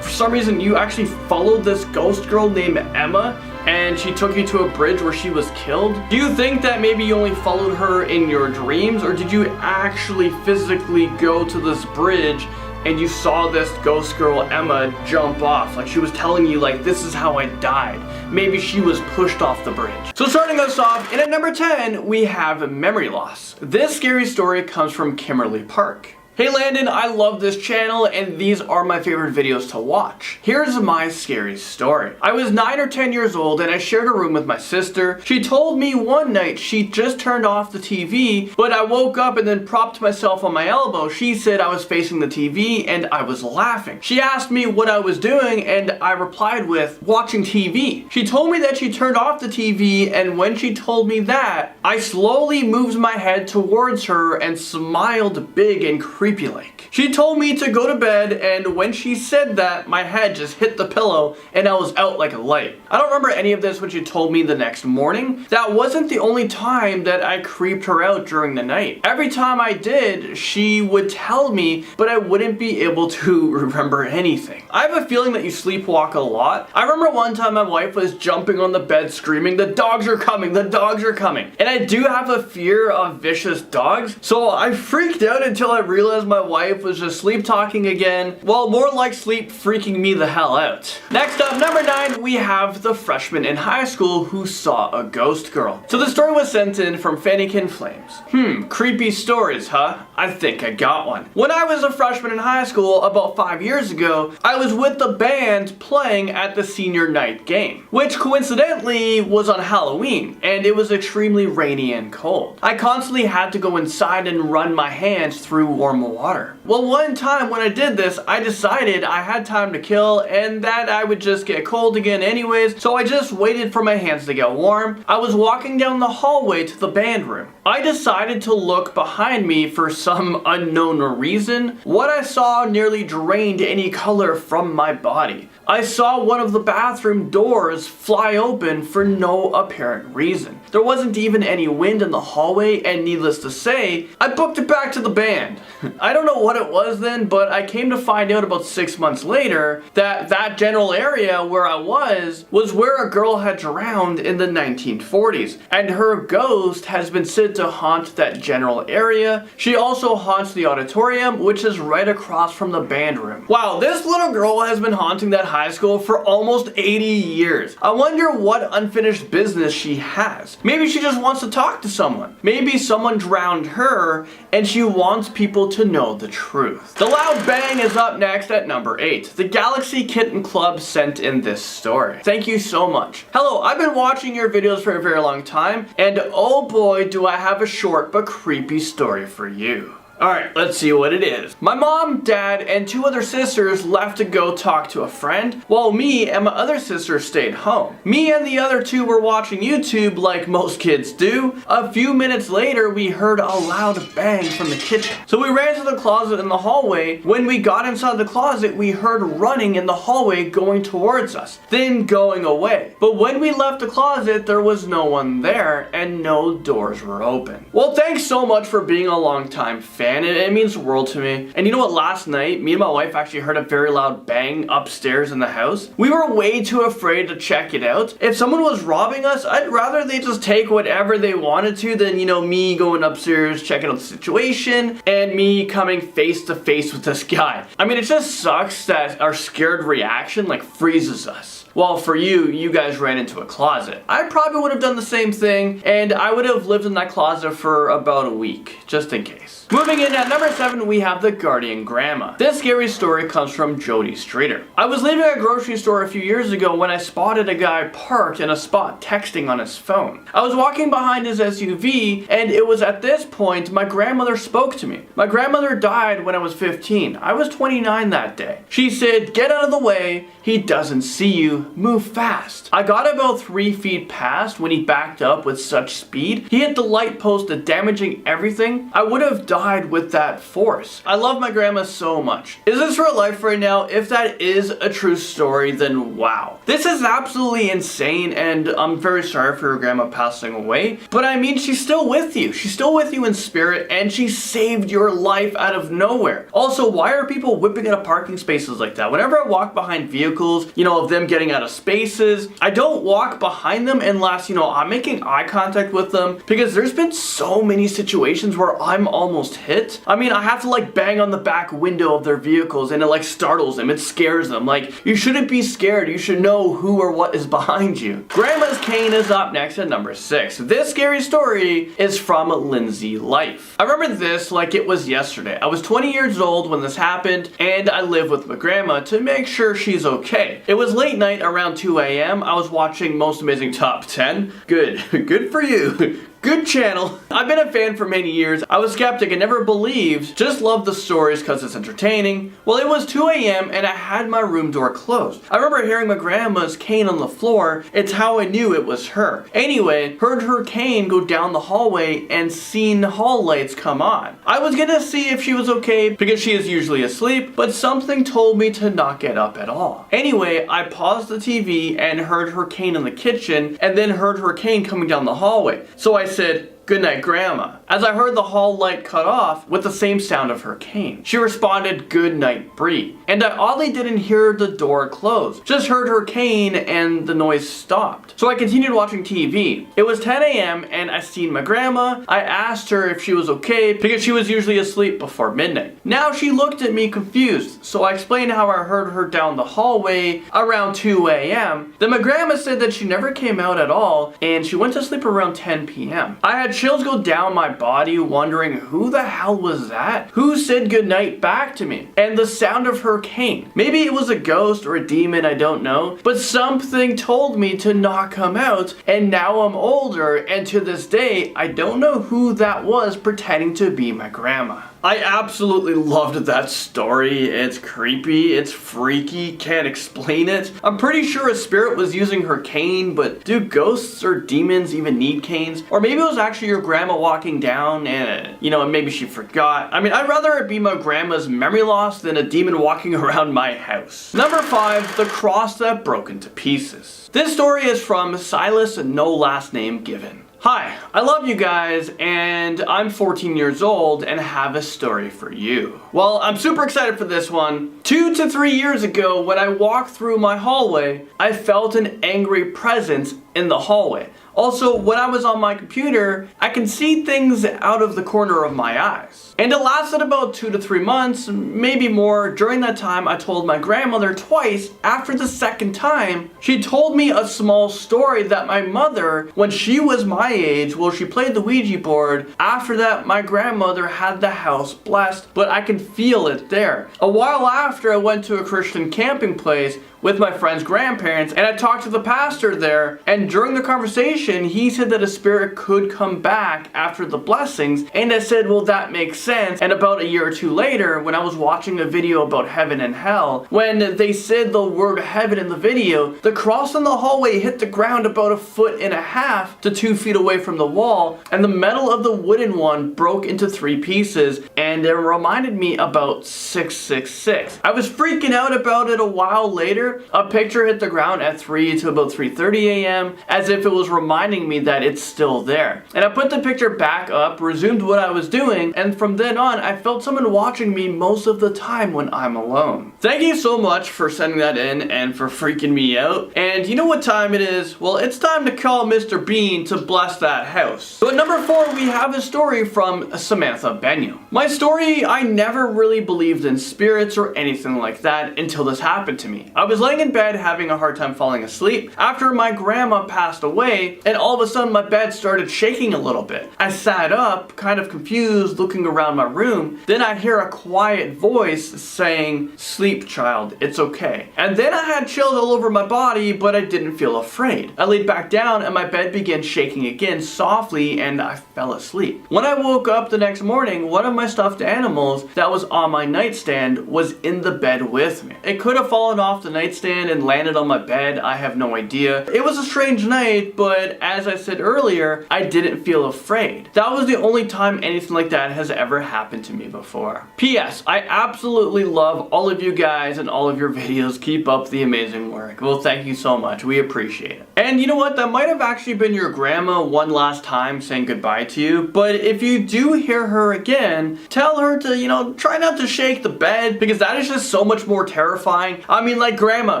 for some reason, you actually followed this ghost girl named Emma and she took you to a bridge where she was killed? Do you think that maybe you only followed her in your dreams, or did you actually physically go to this bridge and you saw this ghost girl Emma jump off? Like she was telling you, like, this is how I died. Maybe she was pushed off the bridge. So starting us off, in at number 10, we have memory loss. This scary story comes from Kimberly Park. Hey Landon, I love this channel and these are my favorite videos to watch. Here's my scary story. I was 9 or 10 years old and I shared a room with my sister. She told me one night she just turned off the TV, but I woke up and then propped myself on my elbow. She said I was facing the TV and I was laughing. She asked me what I was doing and I replied with watching TV. She told me that she turned off the TV, and when she told me that, I slowly moved my head towards her and smiled big and creepy like. She told me to go to bed, and when she said that, my head just hit the pillow and I was out like a light. I don't remember any of this when she told me the next morning. That wasn't the only time that I creeped her out during the night. Every time I did, she would tell me, but I wouldn't be able to remember anything. I have a feeling that you sleepwalk a lot. I remember one time my wife was jumping on the bed screaming, "The dogs are coming, the dogs are coming." And I do have a fear of vicious dogs, so I freaked out until I realized my wife was just sleep talking again. Well, more like sleep freaking me the hell out. Next up, number 9, we have the freshman in high school who saw a ghost girl. So the story was sent in from Fanikin Flames. Creepy stories, huh? I think I got one. When I was a freshman in high school about 5 years ago, I was with the band playing at the senior night game, which coincidentally was on Halloween, and it was extremely rainy and cold. I constantly had to go inside and run my hands through warm water. Well, one time when I did this, I decided I had time to kill and that I would just get cold again anyways, so I just waited for my hands to get warm. I was walking down the hallway to the band room. I decided to look behind me for some unknown reason. What I saw nearly drained any color from my body. I saw one of the bathroom doors fly open for no apparent reason. There wasn't even any wind in the hallway, and needless to say, I booked it back to the band. I don't know what it was then, but I came to find out about 6 months later that that general area where I was where a girl had drowned in the 1940s, and her ghost has been said to haunt that general area. She also haunts the auditorium, which is right across from the band room. Wow, this little girl has been haunting that high school for almost 80 years. I wonder what unfinished business she has. Maybe she just wants to talk to someone. Maybe someone drowned her and she wants people to know the truth. The loud bang is up next at number 8. The Galaxy Kitten Club sent in this story. Thank you so much. Hello, I've been watching your videos for a very long time, and oh boy do I have a short but creepy story for you. Alright, let's see what it is. My mom, dad, and 2 other sisters left to go talk to a friend, while me and my other sister stayed home. Me and the other 2 were watching YouTube like most kids do. A few minutes later, we heard a loud bang from the kitchen. So we ran to the closet in the hallway. When we got inside the closet, we heard running in the hallway going towards us, then going away. But when we left the closet, there was no one there and no doors were open. Well, thanks so much for being a long time fan. It means the world to me. And you know what, last night, me and my wife actually heard a very loud bang upstairs in the house. We were way too afraid to check it out. If someone was robbing us, I'd rather they just take whatever they wanted to than, me going upstairs, checking out the situation, and me coming face to face with this guy. I mean, it just sucks that our scared reaction freezes us. Well, for you guys ran into a closet. I probably would have done the same thing, and I would have lived in that closet for about a week, just in case. Moving in at number 7, we have the Guardian Grandma. This scary story comes from Jody Streeter. I was leaving a grocery store a few years ago when I spotted a guy parked in a spot texting on his phone. I was walking behind his SUV, and it was at this point my grandmother spoke to me. My grandmother died when I was 15. I was 29 that day. She said, "Get out of the way. He doesn't see you. Move fast." I got about 3 feet past when he backed up with such speed. He hit the light post, damaging everything. I would have died with that force. I love my grandma so much. Is this real life right now? If that is a true story, then wow. This is absolutely insane, and I'm very sorry for your grandma passing away. But I mean, she's still with you. She's still with you in spirit, and she saved your life out of nowhere. Also, why are people whipping out of parking spaces like that? Whenever I walk behind vehicles, of them getting out of spaces, I don't walk behind them unless, I'm making eye contact with them, because there's been so many situations where I'm almost hit. I mean, I have to bang on the back window of their vehicles, and it startles them, it scares them. You shouldn't be scared, you should know who or what is behind you. Grandma's cane is up next at number 6. This scary story is from Lindsay Life. I remember this like it was yesterday. I was 20 years old when this happened, and I live with my grandma to make sure she's okay. It was late night around 2 a.m. I was watching Most Amazing Top 10. Good for you. Good channel. I've been a fan for many years. I was skeptic and never believed, just loved the stories because it's entertaining. Well, it was 2 a.m. and I had my room door closed. I remember hearing my grandma's cane on the floor. It's how I knew it was her. Anyway, heard her cane go down the hallway and seen hall lights come on. I was gonna see if she was okay because she is usually asleep, but something told me to not get up at all. Anyway, I paused the TV and heard her cane in the kitchen, and then heard her cane coming down the hallway. So I said, "Good night, Grandma," as I heard the hall light cut off with the same sound of her cane. She responded, "Good night, Bree," and I oddly didn't hear the door close, just heard her cane and the noise stopped. So I continued watching TV. It was 10 a.m. and I seen my grandma. I asked her if she was okay because she was usually asleep before midnight. Now she looked at me confused, so I explained how I heard her down the hallway around 2 a.m. Then my grandma said that she never came out at all and she went to sleep around 10 p.m. I had chills go down my body, wondering who the hell was that? Who said goodnight back to me? And the sound of her cane. Maybe it was a ghost or a demon, I don't know, but something told me to not come out, and now I'm older, and to this day, I don't know who that was pretending to be my grandma. I absolutely loved that story. It's creepy, it's freaky, can't explain it. I'm pretty sure a spirit was using her cane, but do ghosts or demons even need canes? Or maybe it was actually your grandma walking down and, maybe she forgot. I mean, I'd rather it be my grandma's memory loss than a demon walking around my house. Number 5, the cross that broke into pieces. This story is from Silas, no last name given. Hi, I love you guys, and I'm 14 years old and have a story for you. Well, I'm super excited for this one. 2 to 3 years ago, when I walked through my hallway, I felt an angry presence in the hallway. Also, when I was on my computer, I can see things out of the corner of my eyes. And it lasted about 2 to 3 months, maybe more. During that time, I told my grandmother twice. After the second time, she told me a small story that my mother, when she was my age, well, she played the Ouija board. After that, my grandmother had the house blessed, but I can feel it there. A while after, I went to a Christian camping place with my friend's grandparents, and I talked to the pastor there, and during the conversation he said that a spirit could come back after the blessings, and I said, well, that makes sense. And about a year or two later, when I was watching a video about heaven and hell, when they said the word heaven in the video, the cross in the hallway hit the ground about 1.5 to 2 feet away from the wall, and the metal of the wooden one broke into 3 pieces, and it reminded me about 666. I was freaking out about it a while later. A picture hit the ground at 3 to about 3:30 a.m. as if it was reminding me that it's still there. And I put the picture back up, resumed what I was doing, and from then on I felt someone watching me most of the time when I'm alone. Thank you so much for sending that in and for freaking me out. And you know what time it is? Well, it's time to call Mr. Bean to bless that house. So at number 4, we have a story from Samantha Benyo. My story, I never really believed in spirits or anything like that until this happened to me. I was laying in bed having a hard time falling asleep after my grandma passed away, and all of a sudden my bed started shaking a little bit. I sat up, kind of confused, looking around my room. Then I hear a quiet voice saying, "Sleep, child, it's okay." And then I had chills all over my body, but I didn't feel afraid. I laid back down and my bed began shaking again softly, and I fell asleep. When I woke up the next morning, one of my stuffed animals that was on my nightstand was in the bed with me. It could have fallen off the nightstand and landed on my bed. I have no idea. It was a strange night, but as I said earlier, I didn't feel afraid. That was the only time anything like that has ever happened to me before. P.S. I absolutely love all of you guys and all of your videos. Keep up the amazing work. Well, thank you so much. We appreciate it. And you know what? That might have actually been your grandma one last time saying goodbye to you, but if you do hear her again, tell her to, try not to shake the bed, because that is just so much more terrifying. I mean, like, Grandma,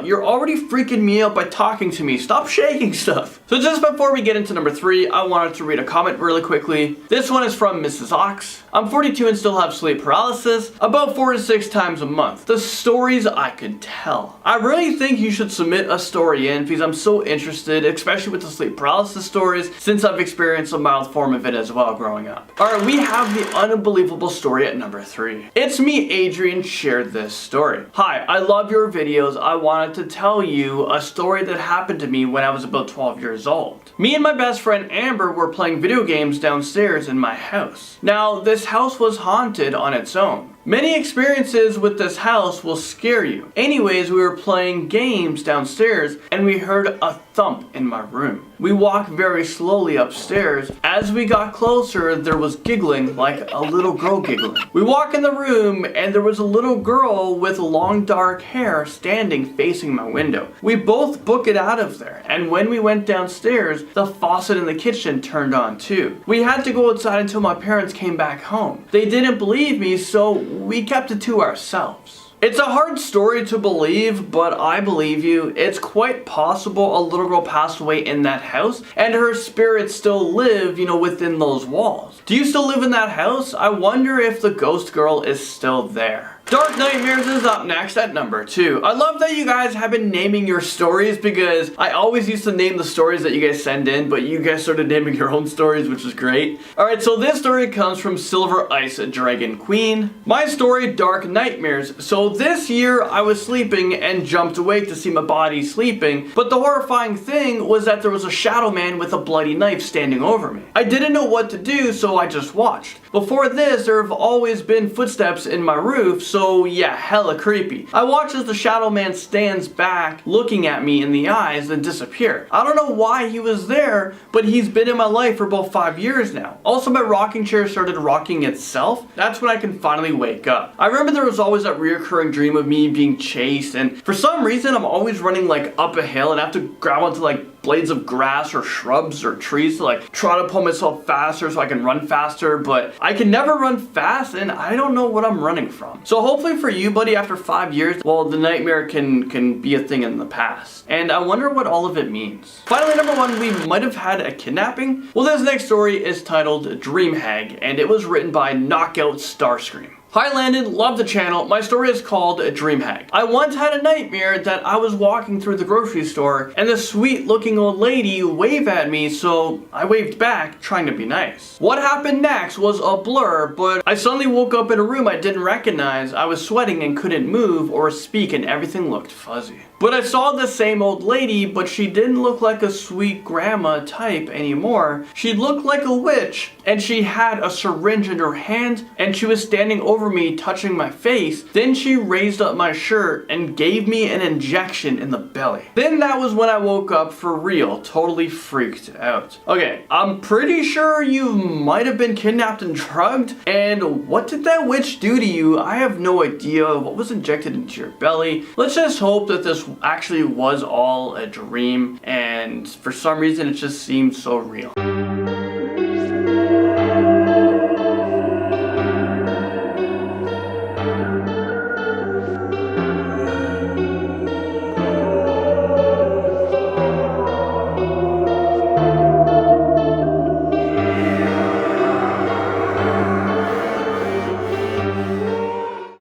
you're already freaking me out by talking to me. Stop shaking stuff. So just before we get into number 3, I wanted to read a comment really quickly. This one is from Mrs. Ox. I'm 42 and still have sleep paralysis about 4 to 6 times a month. The stories I could tell. I really think you should submit a story in because I'm so interested, especially with the sleep paralysis stories, since I've experienced a mild form of it as well growing up. Alright, we have the unbelievable story at number 3. It's me, Adrian, shared this story. Hi, I love your videos. I wanted to tell you a story that happened to me when I was about 12 years old. Me and my best friend Amber were playing video games downstairs in my house. Now, this house was haunted on its own. Many experiences with this house will scare you. Anyways, we were playing games downstairs and we heard a thump in my room. We walked very slowly upstairs. As we got closer, there was giggling, like a little girl giggling. We walk in the room and there was a little girl with long dark hair standing facing my window. We both book it out of there, and when we went downstairs, the faucet in the kitchen turned on too. We had to go outside until my parents came back home. They didn't believe me, so we kept it to ourselves. It's a hard story to believe, but I believe you. It's quite possible a little girl passed away in that house and her spirit still live, within those walls. Do you still live in that house? I wonder if the ghost girl is still there. Dark Nightmares is up next at number 2. I love that you guys have been naming your stories because I always used to name the stories that you guys send in, but you guys started naming your own stories, which is great. Alright, so this story comes from Silver Ice Dragon Queen. My story, Dark Nightmares. So this year I was sleeping and jumped awake to see my body sleeping, but the horrifying thing was that there was a shadow man with a bloody knife standing over me. I didn't know what to do, so I just watched. Before this, there have always been footsteps in my roof, so yeah, hella creepy. I watch as the shadow man stands back, looking at me in the eyes, then disappear. I don't know why he was there, but he's been in my life for about 5 years now. Also, my rocking chair started rocking itself. That's when I can finally wake up. I remember there was always that reoccurring dream of me being chased, and for some reason, I'm always running like up a hill and I have to grab onto like blades of grass or shrubs or trees to like try to pull myself faster so I can run faster, but I can never run fast and I don't know what I'm running from. So hopefully for you, buddy, after 5 years, well, the nightmare can be a thing in the past. And I wonder what all of it means. Finally, number 1, we might have had a kidnapping. Well, this next story is titled Dream Hag, and it was written by Knockout Starscream. Hi Landon, love the channel. My story is called Dream Hag. I once had a nightmare that I was walking through the grocery store and this sweet looking old lady waved at me, so I waved back trying to be nice. What happened next was a blur, but I suddenly woke up in a room I didn't recognize. I was sweating and couldn't move or speak and everything looked fuzzy. But I saw the same old lady, but she didn't look like a sweet grandma type anymore. She looked like a witch, and she had a syringe in her hand, and she was standing over me touching my face. Then she raised up my shirt and gave me an injection in the belly. Then that was when I woke up for real, totally freaked out. Okay, I'm pretty sure you might have been kidnapped and drugged, and what did that witch do to you? I have no idea what was injected into your belly. Let's just hope that this actually was all a dream, and for some reason it just seemed so real.